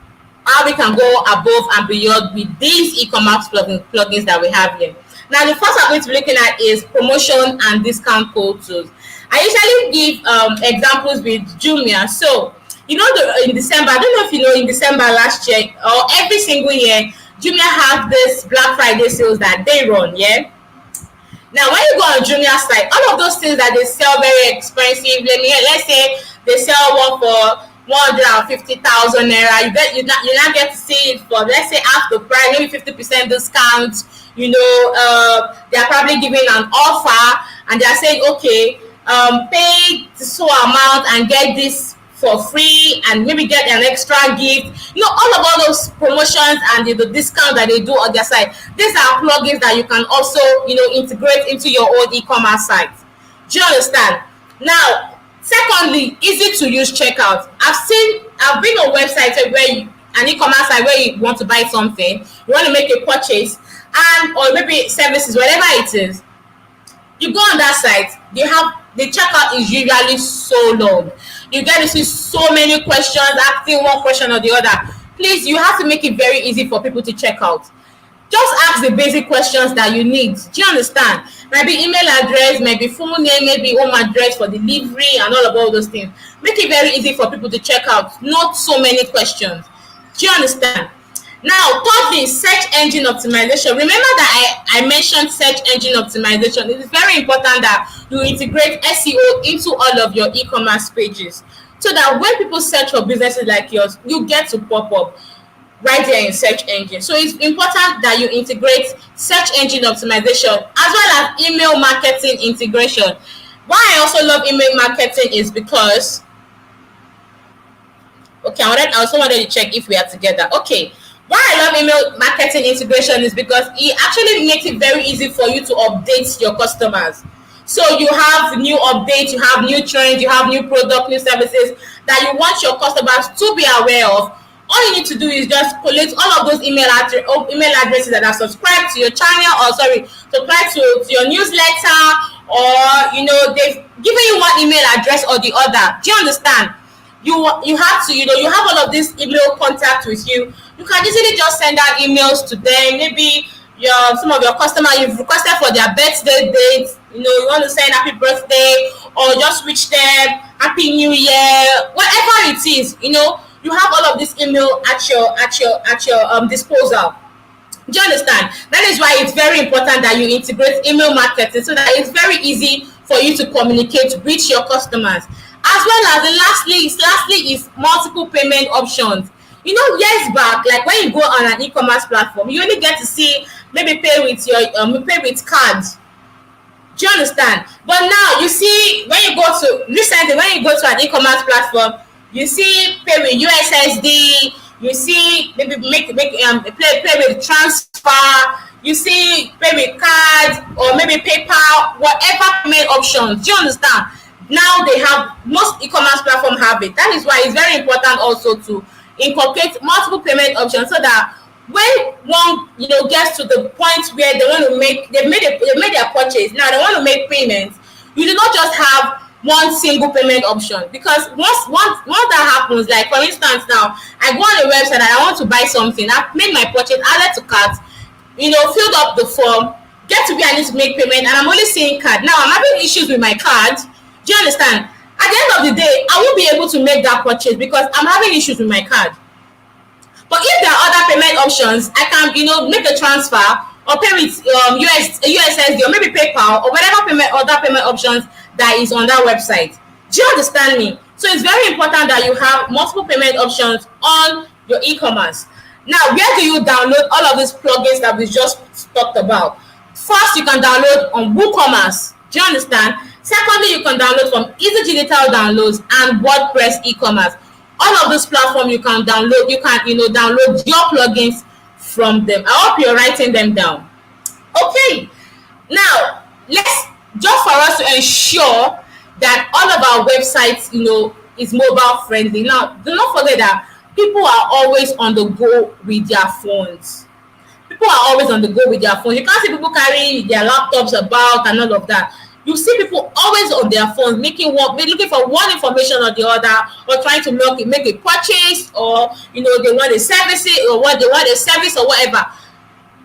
How we can go above and beyond with these e-commerce plugins that we have here. Now, the first I'm going to be looking at is promotion and discount code tools. I usually give examples with Jumia. So, in December, I don't know if you know, in December last year, or every single year, Jumia have this Black Friday sales that they run, yeah? Now, when you go on Jumia site, all of those things that they sell very expensive, let's say they sell one for 150,000 naira, you now get to see it for, let's say, half the price, maybe 50% discount. They are probably giving an offer, and they are saying, okay, pay so amount and get this for free, and maybe get an extra gift. All those promotions and the discount that they do on their site. These are plugins that you can also integrate into your own e-commerce site. Do you understand? Now, secondly, easy to use checkout. I've been on websites an e-commerce site where you want to buy something, you want to make a purchase, or maybe services, whatever it is. You go on that site, the checkout is usually so long. You get to see so many questions, asking one question or the other. Please, you have to make it very easy for people to check out. Just ask the basic questions that you need. Do you understand? Maybe email address, maybe full name, maybe home address for delivery, and all those things. Make it very easy for people to check out. Not so many questions. Do you understand? Now, thirdly, search engine optimization. Remember that I mentioned search engine optimization. It is very important that you integrate SEO into all of your e-commerce pages so that when people search for businesses like yours, you get to pop up right there in search engine. So it's important that you integrate search engine optimization as well as email marketing integration. Why I also love email marketing is because, okay, I also wanted to check if we are together. Okay. Why I love email marketing integration is because it actually makes it very easy for you to update your customers. So you have new updates, you have new trends, you have new product, new services that you want your customers to be aware of. All you need to do is just collect all of those email addresses that are subscribed to your channel, or sorry, subscribed to your newsletter, or they've given you one email address or the other. Do you understand? You have to, you have all of this email contact with you. You can easily just send out emails to them. Maybe some of your customers, you've requested for their birthday dates, you want to send happy birthday, or just wish them happy new year, whatever it is. You have all of this email at your disposal. Do you understand? That is why it's very important that you integrate email marketing so that it's very easy for you to communicate with your customers. As well as lastly is multiple payment options. Years back, like when you go on an e-commerce platform, you only get to see maybe pay with cards. Do you understand? But now you see, when you go to an e-commerce platform, you see pay with USSD, you see maybe pay with transfer, you see pay with cards or maybe PayPal, whatever payment options. Do you understand? Now most e-commerce platforms have it. That is why it's very important also to incorporate multiple payment options so that when one gets to the point where they've made their purchase, now they want to make payments, you do not just have one single payment option. Because once that happens, like for instance, now I go on a website and I want to buy something, I've made my purchase, added to cart, filled up the form, get to where I need to make payment, and I'm only seeing card. Now I'm having issues with my card. Do you understand? At the end of the day, I won't be able to make that purchase because I'm having issues with my card. But if there are other payment options, I can, make a transfer or pay with USSD or maybe PayPal or whatever other payment options that is on that website. Do you understand me? So it's very important that you have multiple payment options on your e-commerce. Now, where do you download all of these plugins that we just talked about? First, you can download on WooCommerce. Do you understand? Secondly, you can download from Easy Digital Downloads and WordPress e-commerce. All of these platforms you can download. You can download your plugins from them. I hope you're writing them down. Okay. Now, let's just for us to ensure that all of our websites, is mobile friendly. Now, do not forget that people are always on the go with their phones. People are always on the go with their phones. You can't see people carrying their laptops about and all of that. You see people always on their phones looking for one information or the other, or trying to make a purchase, or they want a service or what they want a service or whatever.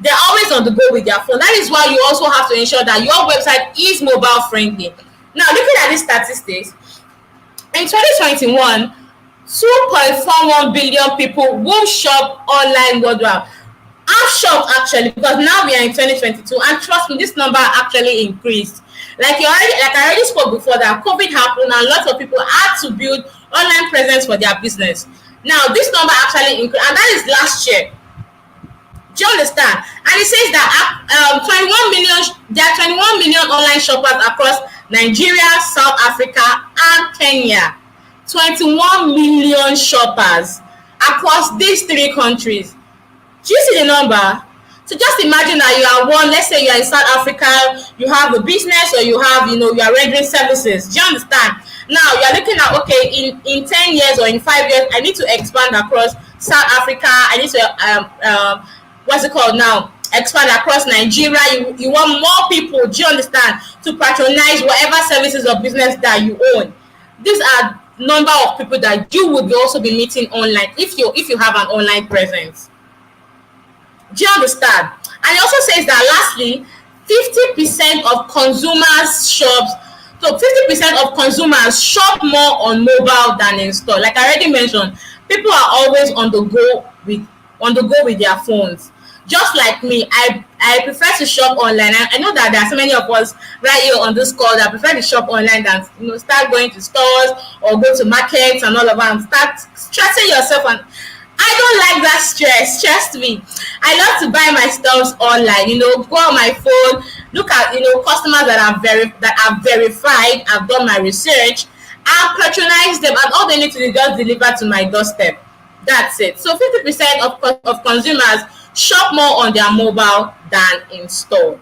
They're always on the go with their phone. That is why you also have to ensure that your website is mobile friendly. Now, looking at these statistics, in 2021, 2.41 billion people will shop online worldwide. I'm shocked actually, because now we are in 2022, and trust me, this number actually increased. Like I already spoke before, that COVID happened and lots of people had to build online presence for their business. Now this number actually increased, and that is last year. Do you understand? And it says that 21 million, there are 21 million online shoppers across Nigeria, South Africa, and Kenya. 21 million shoppers across these three countries. Do you see the number? So just imagine that you are let's say you are in South Africa, you have a business, or you have, you are rendering services. Do you understand? Now you are looking at, okay, in 10 years or in 5 years, I need to expand across South Africa. I need to, what's it called now? Expand across Nigeria. You want more people, do you understand, to patronize whatever services or business that you own. These are number of people that you would also be meeting online if you have an online presence. Do you understand? And it also says that lastly, 50% of consumers shops. So 50% of consumers shop more on mobile than in store. Like I already mentioned, people are always on the go with on the go with their phones. Just like me, I prefer to shop online. I know that there are so many of us right here on this call that prefer to shop online than start going to stores or go to markets and all of that and start stressing yourself. And I don't like that stress. Trust me. I love to buy my stuffs online. Go on my phone, look at customers that are verified. I've done my research, and patronize them, and all they need to do is just deliver to my doorstep. That's it. So 50% of consumers shop more on their mobile than in store.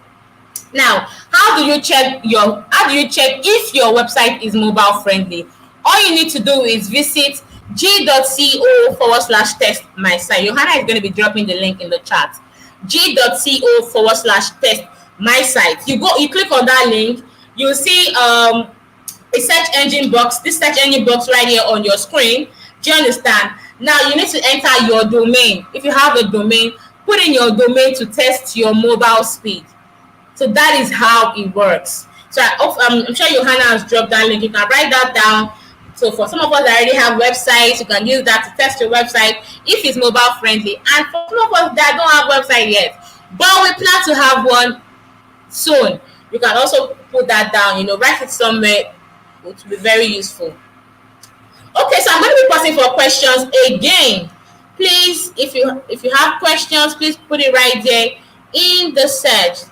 Now, how do you check if your website is mobile friendly? All you need to do is visit g.co/test my site. Johanna is going to be dropping the link in the chat. g.co/test my site. You click on that link, you'll see a search engine box, this search engine box right here on your screen. Do you understand? Now you need to enter your domain. If you have a domain, put in your domain to test your mobile speed. So that is how it works. So I'm sure Johanna has dropped that link. You can write that down. So for some of us that already have websites, you can use that to test your website if it's mobile friendly. And for some of us that don't have website yet, but we plan to have one soon, you can also put that down, write it somewhere. It will be very useful. Okay, so I'm going to be pausing for questions again. Please, if you have questions, please put it right there in the search.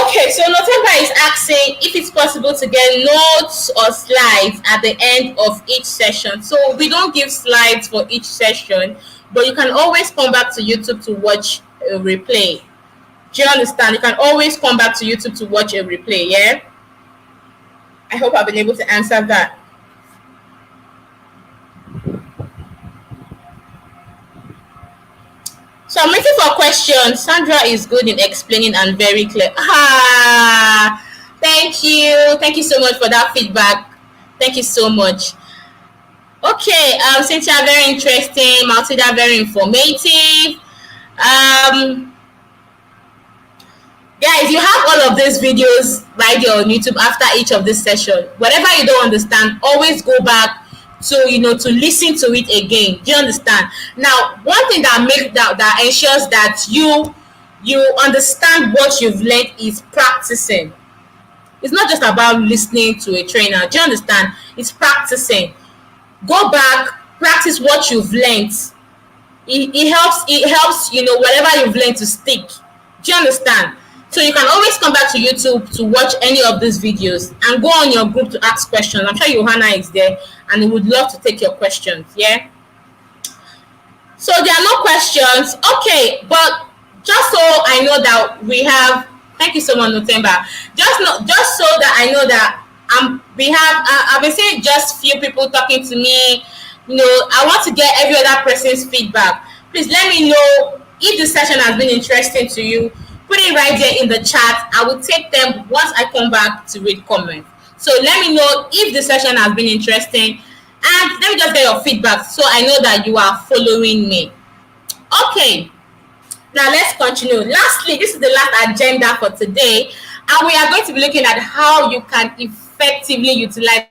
Okay, so Notemba is asking if it's possible to get notes or slides at the end of each session. So we don't give slides for each session, but you can always come back to YouTube to watch a replay. Do you understand? You can always come back to YouTube to watch a replay, yeah? I hope I've been able to answer that. So I'm waiting for questions. Sandra is good in explaining and very clear. Thank you. Thank you so much for that feedback. Thank you so much. Okay, Cynthia, very interesting. Matilda, very informative. Guys, you have all of these videos right here on YouTube after each of this session. Whatever you don't understand, always go back to to listen to it again. Do you understand? Now, one thing that ensures that you understand what you've learned is practicing. It's not just about listening to a trainer. Do you understand? It's practicing. Go back, practice what you've learned. It helps whatever you've learned to stick. Do you understand? So you can always come back to YouTube to watch any of these videos and go on your group to ask questions. I'm sure Johanna is there and we would love to take your questions. Yeah. So there are no questions. Okay, but just so I know that we have, thank you so much, Notemba. Just so that I know that I've been seeing just few people talking to me. I want to get every other person's feedback. Please let me know if the session has been interesting to you. Put it right there in the chat. I will take them once I come back to read comments. So let me know if the session has been interesting, and let me just get your feedback so I know that you are following me. Okay, now let's continue. Lastly, this is the last agenda for today, and we are going to be looking at how you can effectively utilize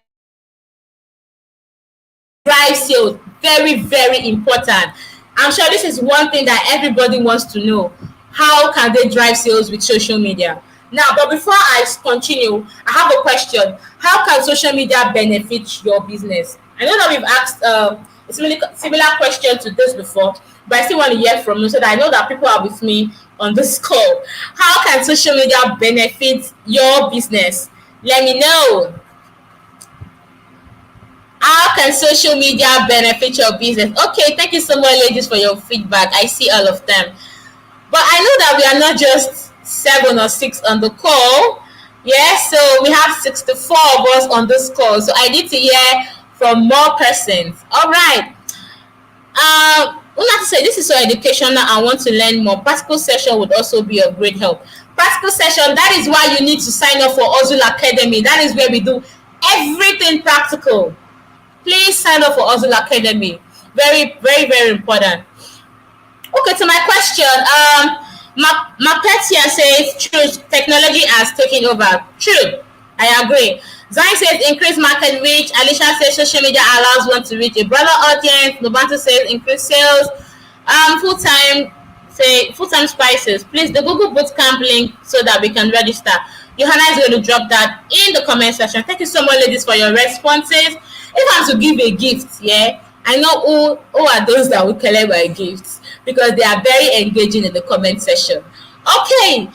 drive sales. Very, very important. I'm sure this is one thing that everybody wants to know. How can they drive sales with social media? Now, but before I continue, I have a question. How can social media benefit your business? I know that we've asked a similar question to this before, but I still want to hear from you so that I know that people are with me on this call. How can social media benefit your business? Let me know. How can social media benefit your business? Okay, thank you so much, ladies, for your feedback. I see all of them. But I know that we are not just 7 or 6 on the call. Yes, so we have 64 of us on this call. So I need to hear from more persons. All right. I would like to say this is so educational. I want to learn more. Practical session would also be of great help. Practical session, that is why you need to sign up for Ozul Academy. That is where we do everything practical. Please sign up for Ozul Academy. Very, very, very important. Okay, to my question, Mapetia says, true, technology has taken over. True, I agree. Zain says increase market reach. Alicia says social media allows one to reach a broader audience. Nobantu says increase sales. Full time say full time spices. Please the Google Bootcamp link so that we can register. Johanna is going to drop that in the comment section. Thank you so much, ladies, for your responses. If I'm to give a gift, yeah, I know who are those that will collect my gifts because they are very engaging in the comment section. Okay.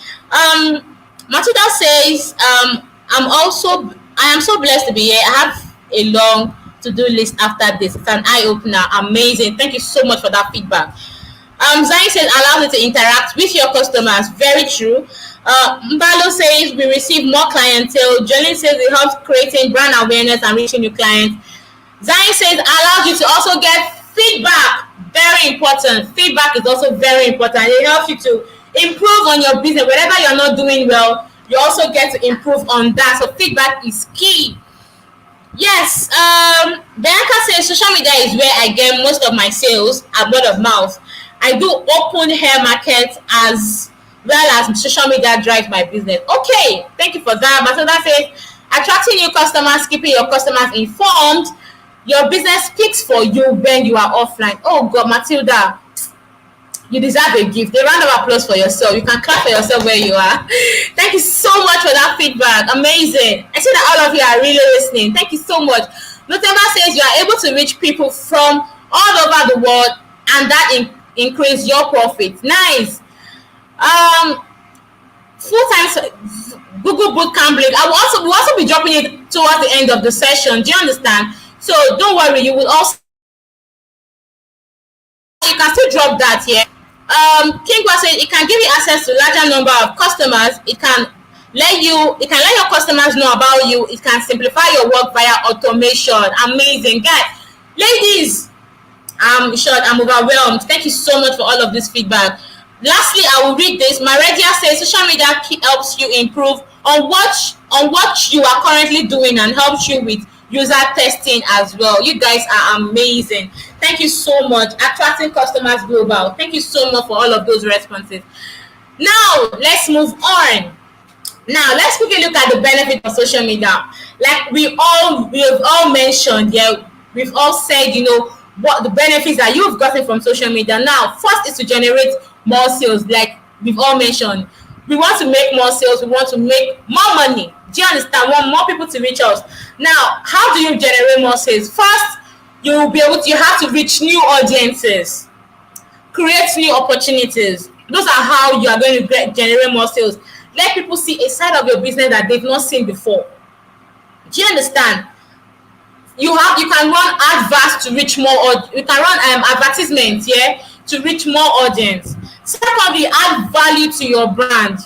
Matilda says, I am so blessed to be here. I have a long to-do list after this. It's an eye-opener. Amazing. Thank you so much for that feedback. Zain says allows you to interact with your customers. Very true. Mbalo says we receive more clientele. Jolene says it helps creating brand awareness and reaching new clients. Zain says allows you to also get feedback. Very important. Feedback is also very important. It helps you to improve on your business. Whatever you're not doing well, you also get to improve on that. So feedback is key. Yes, Bianca says social media is where I get most of my sales at word of mouth. I do open hair markets as well as social media drives my business. Okay, thank you for that. Matilda says attracting new customers, keeping your customers informed. Your business speaks for you when you are offline. Oh God, Matilda, you deserve a gift. A round of applause for yourself. You can clap for yourself where you are. Thank you so much for that feedback. Amazing. I see that all of you are really listening. Thank you so much. Notamba says you are able to reach people from all over the world and that increase your profit. Nice. Full-time Google Bootcamp link. We'll also be dropping it towards the end of the session. Do you understand? So don't worry. You will also you can still drop that here. Kingwa said it can give you access to larger number of customers. It can let your customers know about you. It can simplify your work via automation. Amazing, guys. Ladies, I'm short, I'm overwhelmed. Thank you so much for all of this feedback. Lastly, I will read this. Maredia says social media helps you improve on what you are currently doing and helps you with user testing as well. You guys are amazing. Thank you so much. Attracting customers global. Thank you so much for all of those responses. Now let's move on. Now let's quickly look at the benefit of social media. Like we've all mentioned, yeah, we've all said, what the benefits that you've gotten from social media. Now, first is to generate more sales, like we've all mentioned. We want to make more sales, we want to make more money. Do you understand? We want more people to reach us. Now, how do you generate more sales? First, you have to reach new audiences, create new opportunities. Those are how you are going to generate more sales. Let people see a side of your business that they've not seen before. Do you understand? You can run adverts to reach more, or you can run advertisements, yeah, to reach more audience. Secondly, add value to your brand.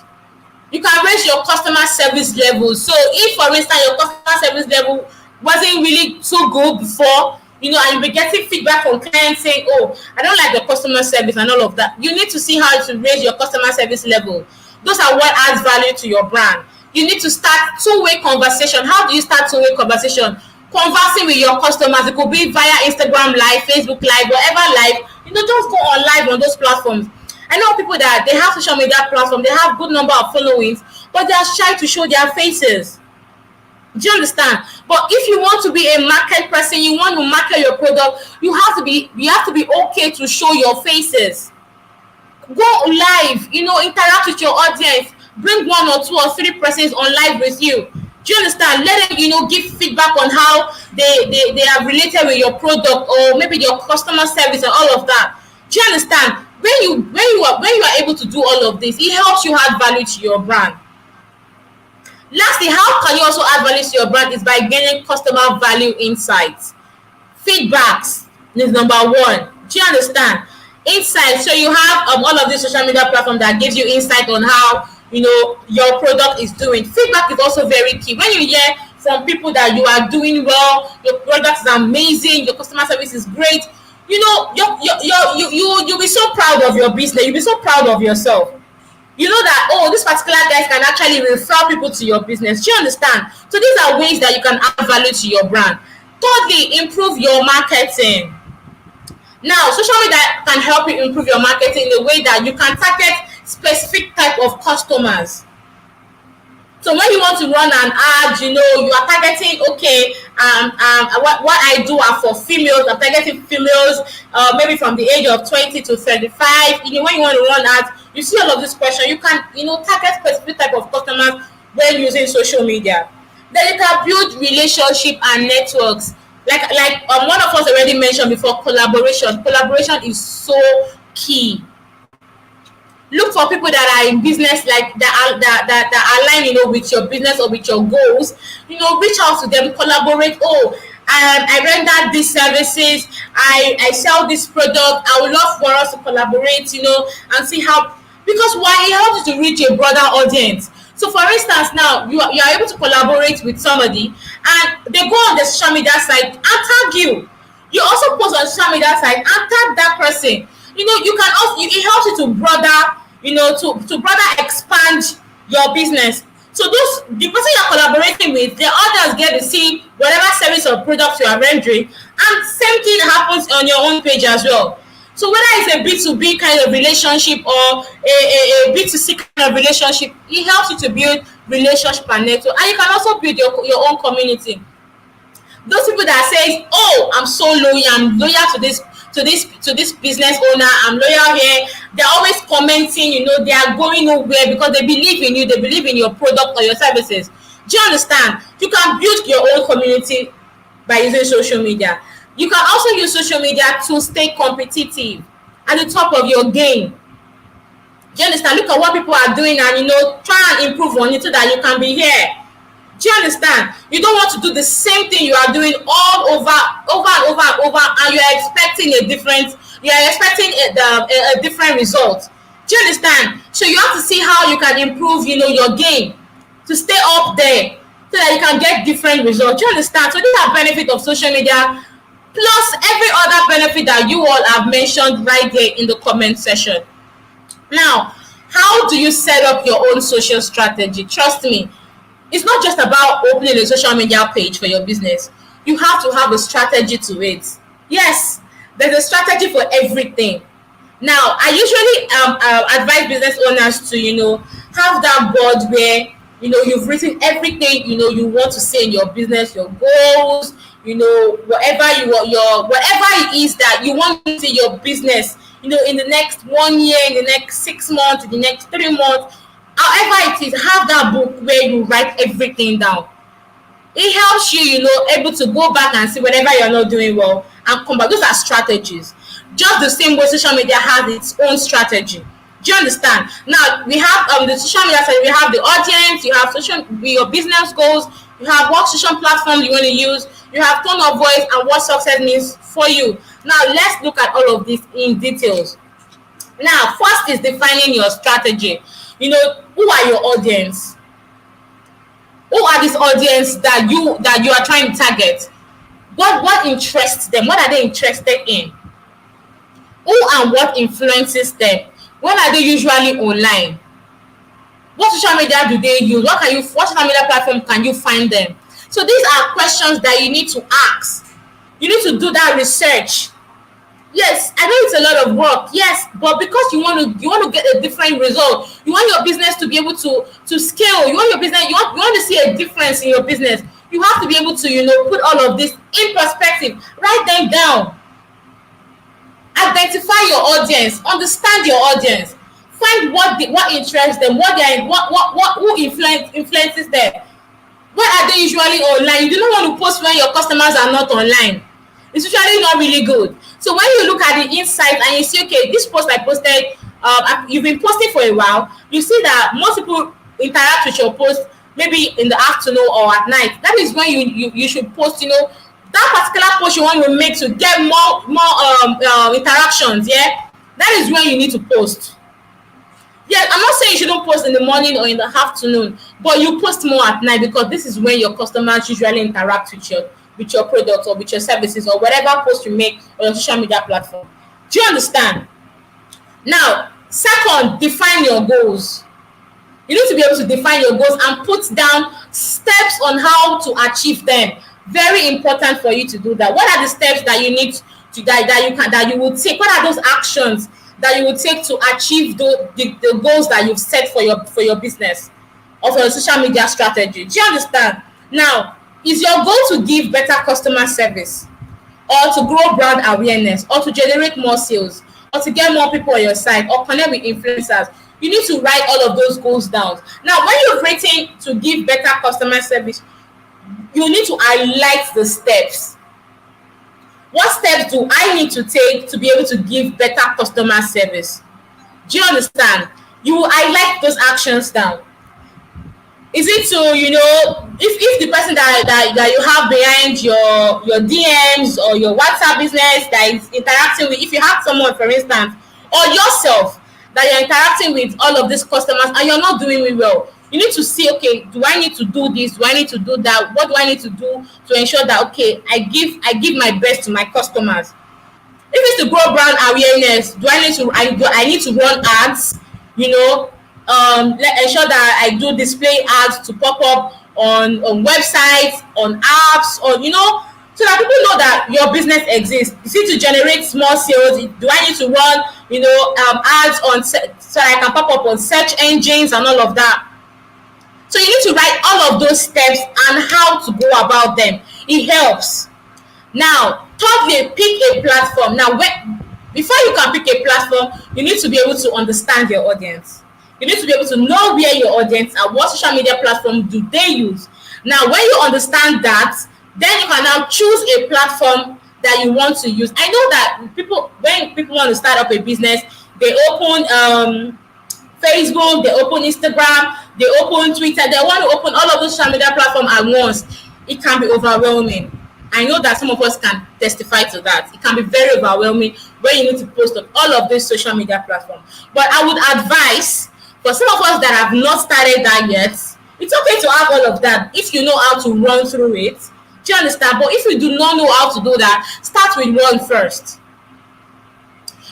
You can raise your customer service level. So if, for instance, your customer service level wasn't really too good before, and you'll be getting feedback from clients saying, oh, I don't like the customer service and all of that, you need to see how to raise your customer service level. Those are what adds value to your brand. You need to start two-way conversation. How do you start two-way conversation? Conversing with your customers. It could be via Instagram live, Facebook live, whatever live. Just go on live on those platforms. I know people that they have social media platforms, they have good number of followings, but they are shy to show their faces. Do you understand? But if you want to be a market person, you want to market your product, you have to be okay to show your faces. Go live, interact with your audience, bring 1 or 2 or 3 persons on live with you. Do you understand? Let them, give feedback on how they are related with your product or maybe your customer service and all of that. Do you understand? When you are able to do all of this, it helps you add value to your brand. Lastly, how can you also add value to your brand is by gaining customer value insights. Feedbacks is number 1. Do you understand? Insights. So you have all of these social media platforms that gives you insight on how your product is doing. Feedback is also very key. When you hear from people that you are doing well, your product is amazing, your customer service is great, you'll be so proud of your business. You'll be so proud of yourself. That, oh, this particular guy can actually refer people to your business. Do you understand? So these are ways that you can add value to your brand. Thirdly, improve your marketing. Now, social media can help you improve your marketing in a way that you can target specific type of customers. So when you want to run an ad, you are targeting, okay, what I do are for females. I'm targeting females, maybe from the age of 20 to 35. When you want to run ads, you see all of this question. You can, target specific type of customers when using social media. Then you can build relationship and networks. Like one of us already mentioned before, collaboration. Collaboration is so key. Look for people that are in business, like that align, with your business or with your goals. Reach out to them, collaborate. Oh, I render these services, I sell this product, I would love for us to collaborate, and see how, because why, it helps you to reach a broader audience. So for instance, now you are able to collaborate with somebody, and they go on the social media site and tag you. You also post on social media site and tag that person. You can also, it helps you to broader, to broader expand your business. So the person you're collaborating with, the others get to see whatever service or product you are rendering, and same thing happens on your own page as well. So whether it's a B2B kind of relationship or a B2C kind of relationship, it helps you to build relationship and network, and you can also build your own community. Those people that says, oh, I'm so loyal, I'm loyal to this business owner, I'm loyal here, they're always commenting, they are going nowhere because they believe in you, they believe in your product or your services. Do you understand? You can build your own community by using social media. You can also use social media to stay competitive at the top of your game. Do you understand? Look at what people are doing, and try and improve on it so that you can be here. Do you understand? You don't want to do the same thing you are doing all over and over and over, and you are expecting a different result. Do you understand? So you have to see how you can improve, your game to stay up there so that you can get different results. Do you understand? So these are benefits of social media, plus every other benefit that you all have mentioned right there in the comment section. Now, how do you set up your own social strategy? Trust me, it's not just about opening a social media page for your business. You have to have a strategy to it. Yes, there's a strategy for everything. Now, I usually advise business owners to, have that board where, you've written everything, you want to say in your business, your goals, whatever it is that you want to see your business, in the next 1 year, in the next 6 months, in the next 3 months. However it is, have that book where you write everything down. It helps you, able to go back and see whenever you're not doing well and come back. Those are strategies. Just the same way social media has its own strategy. Do you understand? Now, we have the social media side, we have the audience, you have your business goals, you have what social platform you want to use, you have tone of voice, and what success means for you. Now, let's look at all of this in details. Now, first is defining your strategy. Who are your audience? Who are this audience that you are trying to target? What interests them? What are they interested in? Who and what influences them? When are they usually online? What social media do they use? What social media platform can you find them? So these are questions that you need to ask. You need to do that research. Yes, I know it's a lot of work. Yes, but because you want to get a different result, you want your business to be able to scale. You want your business. You want to see a difference in your business. You have to be able to put all of this in perspective. Write them down. Identify your audience. Understand your audience. Find what interests them. Who influences them. Why are they usually online? You do not want to post when your customers are not online. It's usually not really good. So when you look at the insight and you see, okay, this post I posted, you've been posting for a while, you see that most people interact with your post maybe in the afternoon or at night. That is when you should post, that particular post you want to make to get more interactions. Yeah, that is when you need to post. Yeah, I'm not saying you shouldn't post in the morning or in the afternoon, but you post more at night because this is when your customers usually interact with your products or with your services or whatever post you make on your social media platform. Do you understand? Now, second, define your goals. You need to be able to define your goals and put down steps on how to achieve them. Very important for you to do that. What are the steps that you need to that you will take? What are those actions that you will take to achieve the goals that you've set for your business? of your social media strategy. Do you understand? Now, is your goal to give better customer service, or to grow brand awareness, or to generate more sales, or to get more people on your site, or connect with influencers? You need to write all of those goals down. Now, when you're writing to give better customer service, you need to highlight the steps. What steps do I need to take to be able to give better customer service? Do you understand? You will highlight those actions down. Is it to, if the person that you have behind your DMs or your WhatsApp business that is interacting with, if you have someone, for instance, or yourself, that you're interacting with all of these customers and you're not doing it well, you need to see, okay, do I need to do this, do I need to do that, what do I need to do to ensure that, okay, I give my best to my customers. If it's to grow brand awareness, I need to run ads, ensure that I do display ads to pop up on websites, on apps, or so that people know that your business exists. Is it to generate small sales? Do I need to run ads so I can pop up on search engines and all of that? So you need to write all of those steps and how to go about them. It helps. Now, thirdly, pick a platform. Now, before you can pick a platform, you need to be able to understand your audience. You need to be able to know where your audience are, what social media platform do they use. Now, when you understand that, then you can now choose a platform that you want to use. I know that when people want to start up a business, they open Facebook, they open Instagram, they open Twitter, they want to open all of those social media platforms at once. It can be overwhelming. I know that some of us can testify to that. It can be very overwhelming when you need to post on all of these social media platforms. But I would advise, for some of us that have not started that yet, it's okay to have all of that if you know how to run through it. Do you understand? But if you do not know how to do that, start with one first.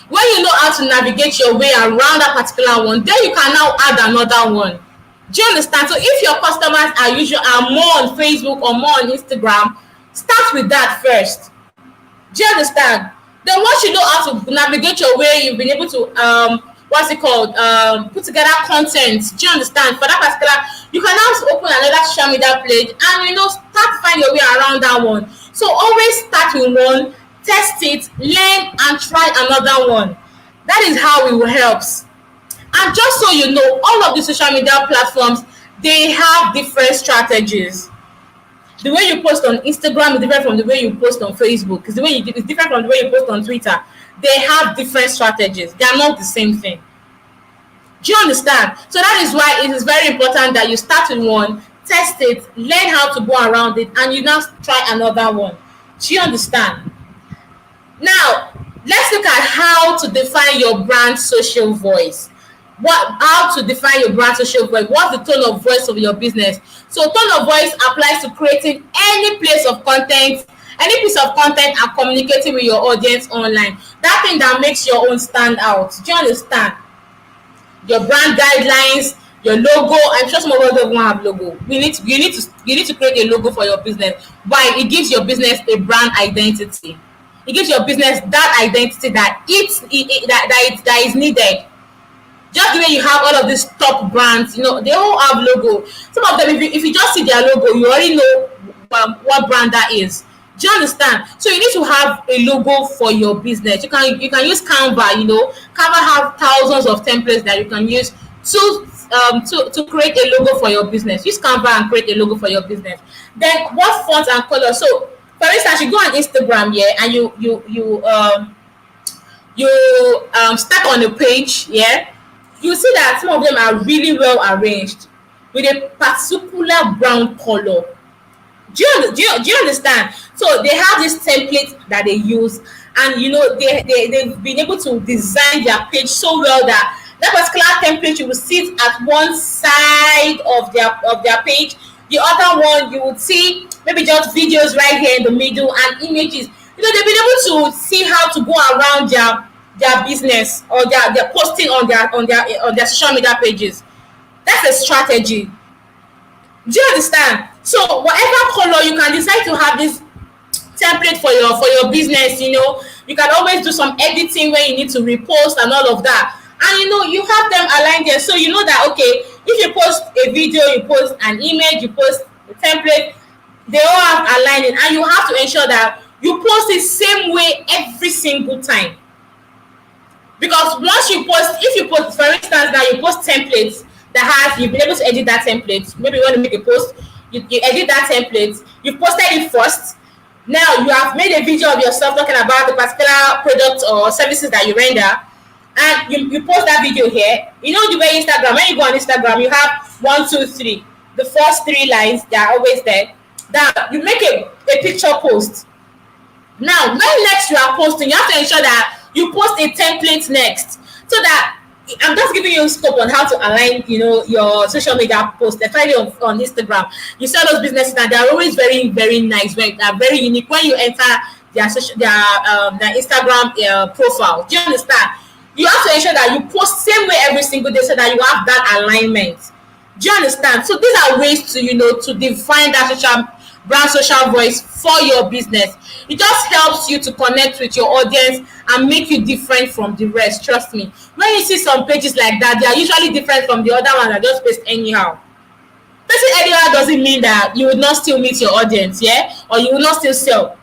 When you know how to navigate your way around that particular one, then you can now add another one. Do you understand? So if your customers are more on Facebook or more on Instagram, start with that first. Do you understand? Then once you know how to navigate your way, you've been able to put together content. Do you understand? For that particular, you can now open another social media page and start to find your way around that one. So always start with one, test it, learn, and try another one. That is how it will help. And just so you know, all of the social media platforms, they have different strategies. The way you post on Instagram is different from the way you post on Facebook. It's different from the way you post on Twitter. They have different strategies. They are not the same thing. Do you understand? So that is why it is very important that you start with one, test it, learn how to go around it, and you now try another one. Do you understand? Now, let's look at how to define your brand social voice. How to define your brand social voice? What's the tone of voice of your business? So tone of voice applies to creating any piece of content and communicating with your audience online. That thing that makes your own stand out. Do you understand? Your brand guidelines, your logo. I'm sure some of us don't have logo. You need to create a logo for your business. Why? It gives your business a brand identity. It gives your business that identity that is needed. Just the way you have all of these top brands, they all have logo. Some of them, if you just see their logo, you already know what brand that is. Do you understand? So you need to have a logo for your business. You can use Canva. Canva have thousands of templates that you can use to create a logo for your business. Use Canva and create a logo for your business. Then what font and color? So for instance, you go on Instagram, and you start on a page, you see that some of them are really well arranged with a particular brown color. Do you understand? So they have this template that they use, and they've been able to design their page so well that particular template you will see at one side of their page. The other one you would see maybe just videos right here in the middle and images. They've been able to see how to go around their business or their posting on their social media pages. That's a strategy. Do you understand? So whatever color, you can decide to have this template for your business. You can always do some editing when you need to repost and all of that. And you have them aligned there, so you know that, okay, If you post a video, you post an image, you post a template, they all have aligning, and you have to ensure that you post the same way every single time. Because once you post, if you post, for instance, now you post templates that has, you've been able to edit that template, maybe you want to make a post, you edit that template, you posted it first. Now you have made a video of yourself talking about the particular product or services that you render, and you post that video here. You know the way Instagram, when you go on Instagram, you have one, two, three, the first three lines, they are always there. That you make a picture post. Now when next you are posting, you have to ensure that you post a template next, so that I'm just giving you scope on how to align, your social media posts, especially on Instagram. You see those businesses and they are always very, very nice, they are very unique when you enter their Instagram profile. Do you understand? You have to ensure that you post same way every single day so that you have that alignment. Do you understand? So these are ways to define that social voice for your business. It just helps you to connect with your audience and make you different from the rest. Trust me. When you see some pages like that, they are usually different from the other ones that just post anyhow. Posting anyhow doesn't mean that you will not still meet your audience, yeah, or you will not still sell.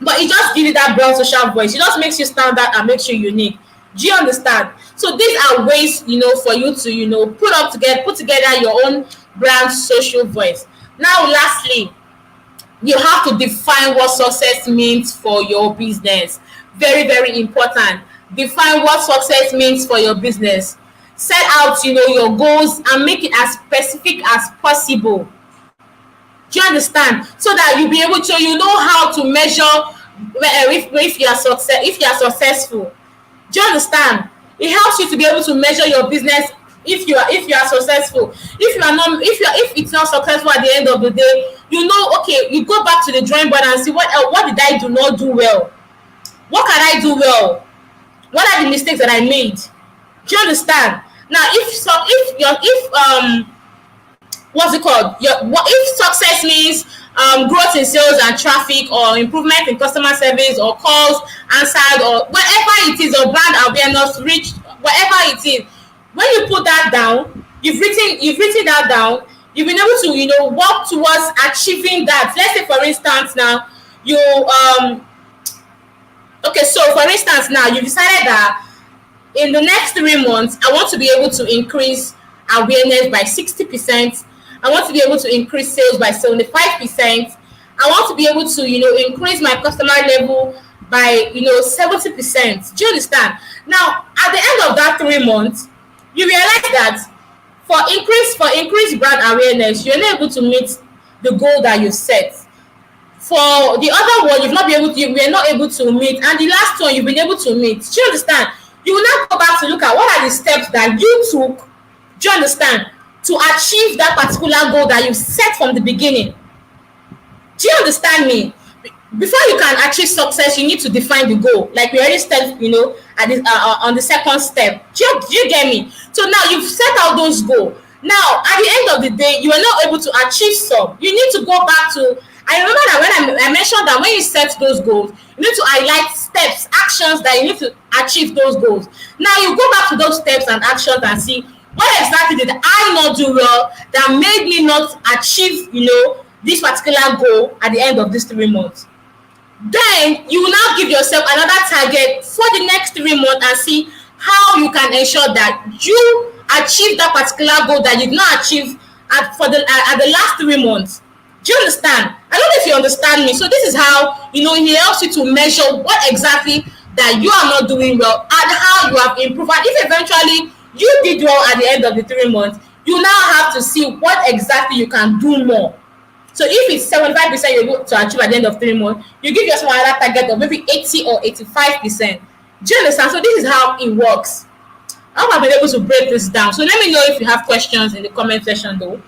But it just gives you that broad social voice. It just makes you stand out and makes you unique. Do you understand? So these are ways, for you to, put together your own brand social voice. Now, lastly, you have to define what success means for your business. Very, very important. Define what success means for your business. Set out, your goals and make it as specific as possible. Do you understand? So that you'll be able to, how to measure if you are successful. Do you understand? It helps you to be able to measure your business if you are successful. If it's not successful at the end of the day, okay, you go back to the drawing board and see what did I do not do well? What can I do well? What are the mistakes that I made? Do you understand? Now, what's it called? If success means growth in sales and traffic, or improvement in customer service, or calls answered, or whatever it is, or brand awareness reached, whatever it is, when you put that down, you've written that down, you've been able to work towards achieving that. Let's say, for instance, now you okay, so for instance, now you decided that in the next 3 months, I want to be able to increase awareness by 60%. I want to be able to increase sales by 75%. I want to be able to, increase my customer level by, 70%. Do you understand? Now, at the end of that 3 months, you realize that for increased brand awareness, you're not able to meet the goal that you set. For the other one, you were not able to meet, and the last one you've been able to meet. Do you understand? You will now go back to look at what are the steps that you took, do you understand, to achieve that particular goal that you set from the beginning. Do you understand me? Before you can achieve success, you need to define the goal. Like we already said, at this, on the second step. Do you get me? So now you've set out those goals. Now, at the end of the day, you are not able to achieve some. You need to go back to. I remember that when I mentioned that when you set those goals, you need to highlight steps, actions that you need to achieve those goals. Now you go back to those steps and actions and see what exactly did I not do well that made me not achieve, this particular goal at the end of these 3 months. Then you will now give yourself another target for the next 3 months and see how you can ensure that you achieve that particular goal that you did not achieve at the last 3 months. Do you understand? I don't know if you understand me. So this is how, it helps you to measure what exactly that you are not doing well and how you have improved. And if eventually you did well at the end of the 3 months, you now have to see what exactly you can do more. So if it's 75% you're able to achieve at the end of 3 months, you give yourself another target of maybe 80 or 85%. Do you understand? So this is how it works. I hope I've been able to break this down. So let me know if you have questions in the comment section though.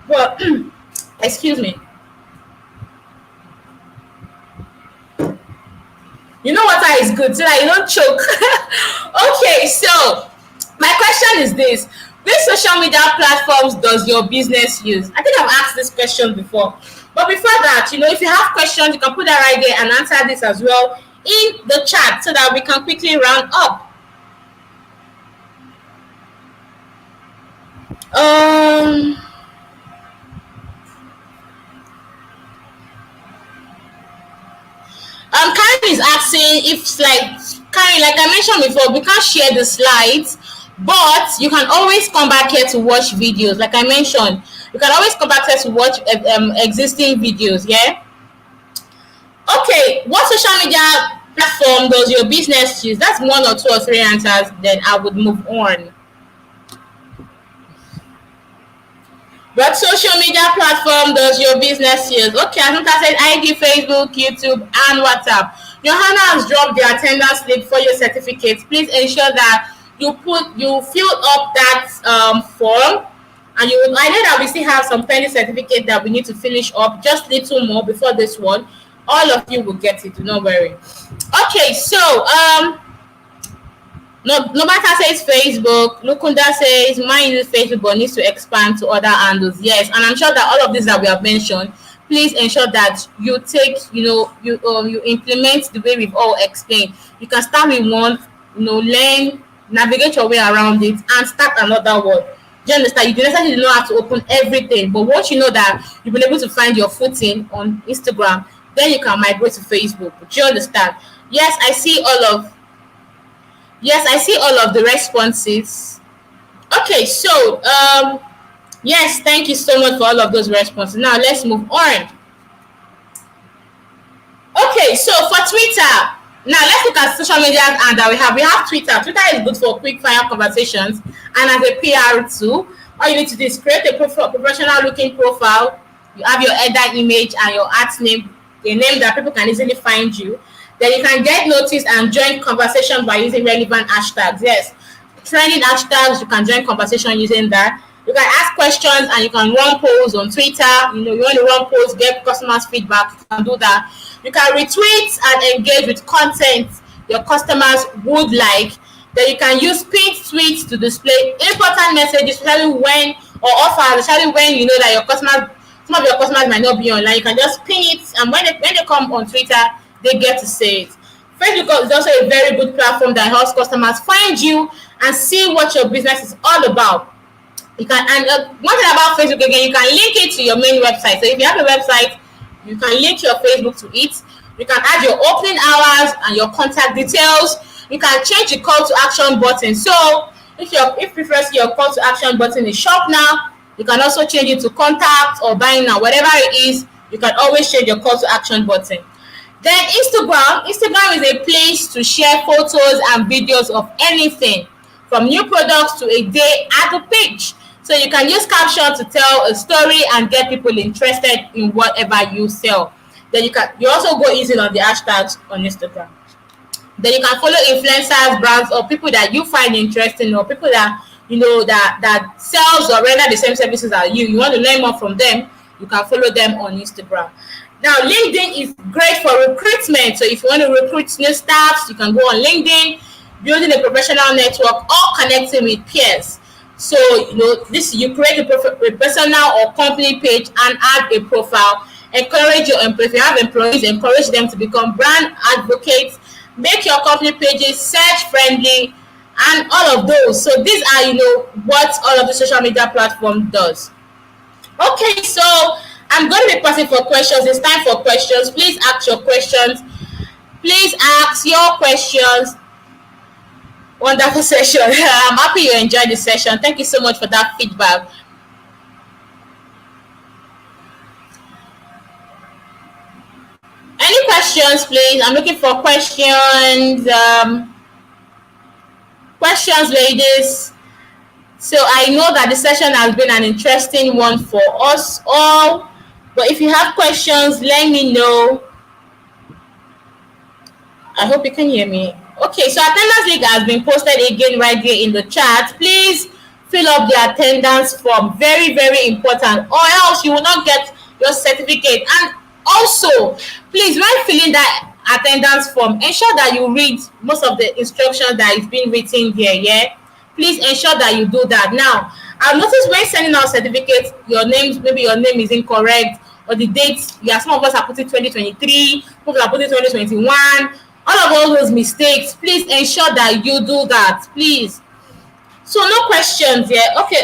Well, excuse me. Water is good so that you don't choke. Okay, so my question is this. Which social media platforms does your business use? I think I've asked this question before. But before that, if you have questions, you can put that right there and answer this as well in the chat so that we can quickly round up. Um, Karen is asking if, like, Karen, like I mentioned before, we can't share the slides, but you can always come back here to watch videos. Like I mentioned, you can always come back here to watch existing videos. Yeah. Okay. What social media platform does your business use? That's one or two or three answers. Then I would move on. What social media platform does your business use? Okay, as I said, IG, Facebook, YouTube, and WhatsApp. Johanna has dropped the attendance slip for your certificate. Please ensure that you fill up that form, and I know that we still have some pending certificate that we need to finish up. Just little more before this one. All of you will get it. Do not worry. Okay, so Nobata says Facebook. Lukunda says mine uses Facebook but needs to expand to other handles. Yes, and I'm sure that all of these that we have mentioned, please ensure that you take, you implement the way we've all explained. You can start with one, learn, navigate your way around it, and start another one. Do you understand? You don't necessarily don't have to open everything, but once you know that you've been able to find your footing on Instagram, then you can migrate to Facebook. Do you understand? Yes, I see all of the responses. Okay, so yes, thank you so much for all of those responses. Now let's move on. Okay, so for Twitter, now let's look at social media and that we have Twitter. Twitter is good for quick fire conversations and as a PR tool. All you need to do is create a professional looking profile. You have your header image and your art name, a name that people can easily find you. Then you can get noticed and join conversation by using relevant hashtags. Yes, trending hashtags, you can join conversation using that. You can ask questions and you can run polls on Twitter. You want to run polls, get customers' feedback, you can do that. You can retweet and engage with content your customers would like. Then you can use pinned tweets to display important messages, especially when or offers, especially when you know that some of your customers might not be online. You can just pin it, and when they come on Twitter, they get to say it. Facebook is also a very good platform that helps customers find you and see what your business is all about. You can, and one thing about Facebook again, you can link it to your main website. So if you have a website, you can link your Facebook to it. You can add your opening hours and your contact details. You can change the call to action button. So if previously your call to action button is shop now, you can also change it to contact or buy now, whatever it is. You can always change your call to action button. Then Instagram is a place to share photos and videos of anything from new products to a day at a page. So you can use caption to tell a story and get people interested in whatever you sell. Then you also go easy on the hashtags on Instagram. Then you can follow influencers, brands, or people that you find interesting, or people that that sells or render the same services as you. You want to learn more from them, you can follow them on Instagram. Now, LinkedIn is great for recruitment. So if you want to recruit new staffs, you can go on LinkedIn, building a professional network or connecting with peers. So, you create a personal or company page and add a profile. Encourage your employees. If you have employees, encourage them to become brand advocates. Make your company pages search friendly and all of those. So these are, what all of the social media platform does. Okay, so I'm going to be passing for questions. It's time for questions. Please ask your questions. Please ask your questions. Wonderful session. I'm happy you enjoyed the session. Thank you so much for that feedback. Any questions, please? I'm looking for questions. Questions, ladies. So I know that the session has been an interesting one for us all. But if you have questions, let me know. I hope you can hear me. Okay, so attendance link has been posted again right there in the chat. Please fill up the attendance form. Very, very important. Or else you will not get your certificate. And also, please, when filling that attendance form, ensure that you read most of the instructions that is being written here. Yeah, please ensure that you do that. Now, I've noticed when sending out certificates, maybe your name is incorrect, or the dates. Yeah, some of us are putting 2023, some are putting 2021. All those mistakes, please ensure that you do that, please. So no questions here. Okay,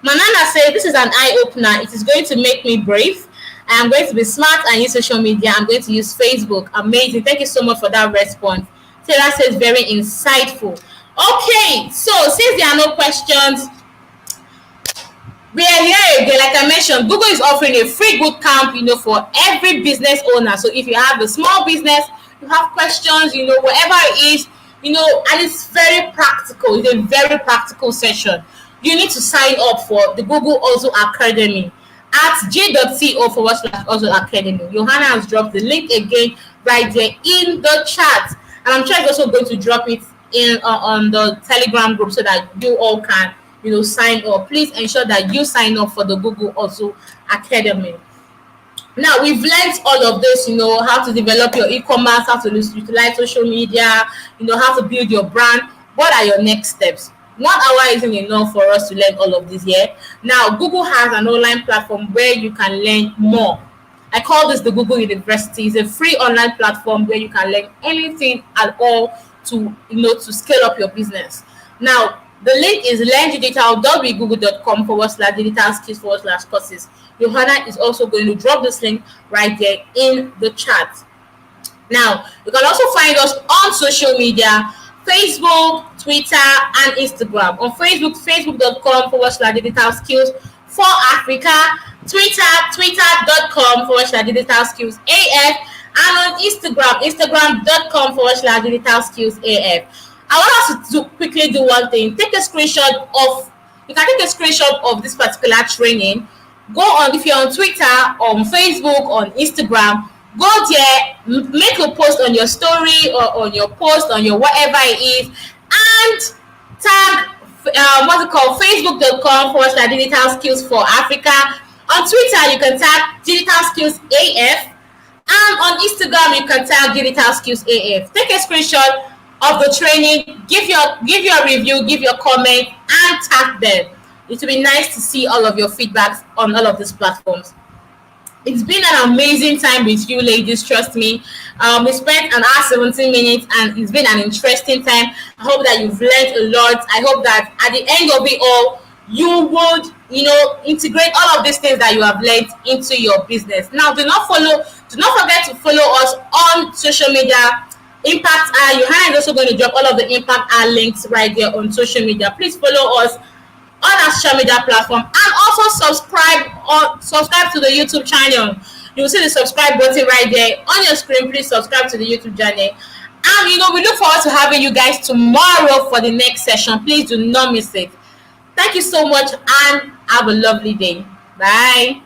Manana said, this is an eye opener. It is going to make me brave. I am going to be smart and use social media. I'm going to use Facebook. Amazing. Thank you so much for that response. Taylor says, very insightful. Okay, so since there are no questions, we are here again. Like I mentioned, Google is offering a free boot camp, for every business owner. So if you have a small business, you have questions, whatever it is, and it's very practical. It's a very practical session. You need to sign up for the Google Also Academy at j.co/also academy. Johanna has dropped the link again right there in the chat, and I'm sure she's also going to drop it in on the Telegram group so that you all can sign up. Please ensure that you sign up for the Google Also Academy. Now we've learned all of this, how to develop your e-commerce, how to utilize social media, how to build your brand. What are your next steps? 1 hour isn't enough for us to learn all of this here. Now Google has an online platform where you can learn more. I call this the Google University. It's a free online platform where you can learn anything at all to scale up your business. Now the link is learndigital.google.com/digital skills/courses. Johanna is also going to drop this link right there in the chat. Now, you can also find us on social media: Facebook, Twitter, and Instagram. On Facebook, facebook.com/digital skills for Africa, Twitter, twitter.com/digital skills AF, and on Instagram, instagram.com/digital skills AF. I want us to quickly do one thing. You can take a screenshot of this particular training. Go on, if you're on Twitter, on Facebook, on Instagram, go there, make a post on your story or on your post, on your whatever it is, and tag facebook.com/digital skills for Africa. On Twitter, you can tag digital skills AF, and on Instagram, you can tag digital skills AF. Take a screenshot of the training, give your review, give your comment, and tag them. It will be nice to see all of your feedbacks on all of these platforms. It's been an amazing time with you, ladies. Trust me. We spent an hour 17 minutes, and it's been an interesting time. I hope that you've learned a lot. I hope that at the end of it all, you would, integrate all of these things that you have learned into your business. Now, do not forget to follow us on social media. Impact R. Johanna is also going to drop all of the Impact R links right there on social media. Please follow us on our social media platform, and also subscribe to the YouTube channel. You will see the subscribe button right there on your screen. Please subscribe to the YouTube channel. And we look forward to having you guys tomorrow for the next session. Please do not miss it. Thank you so much, and have a lovely day. Bye.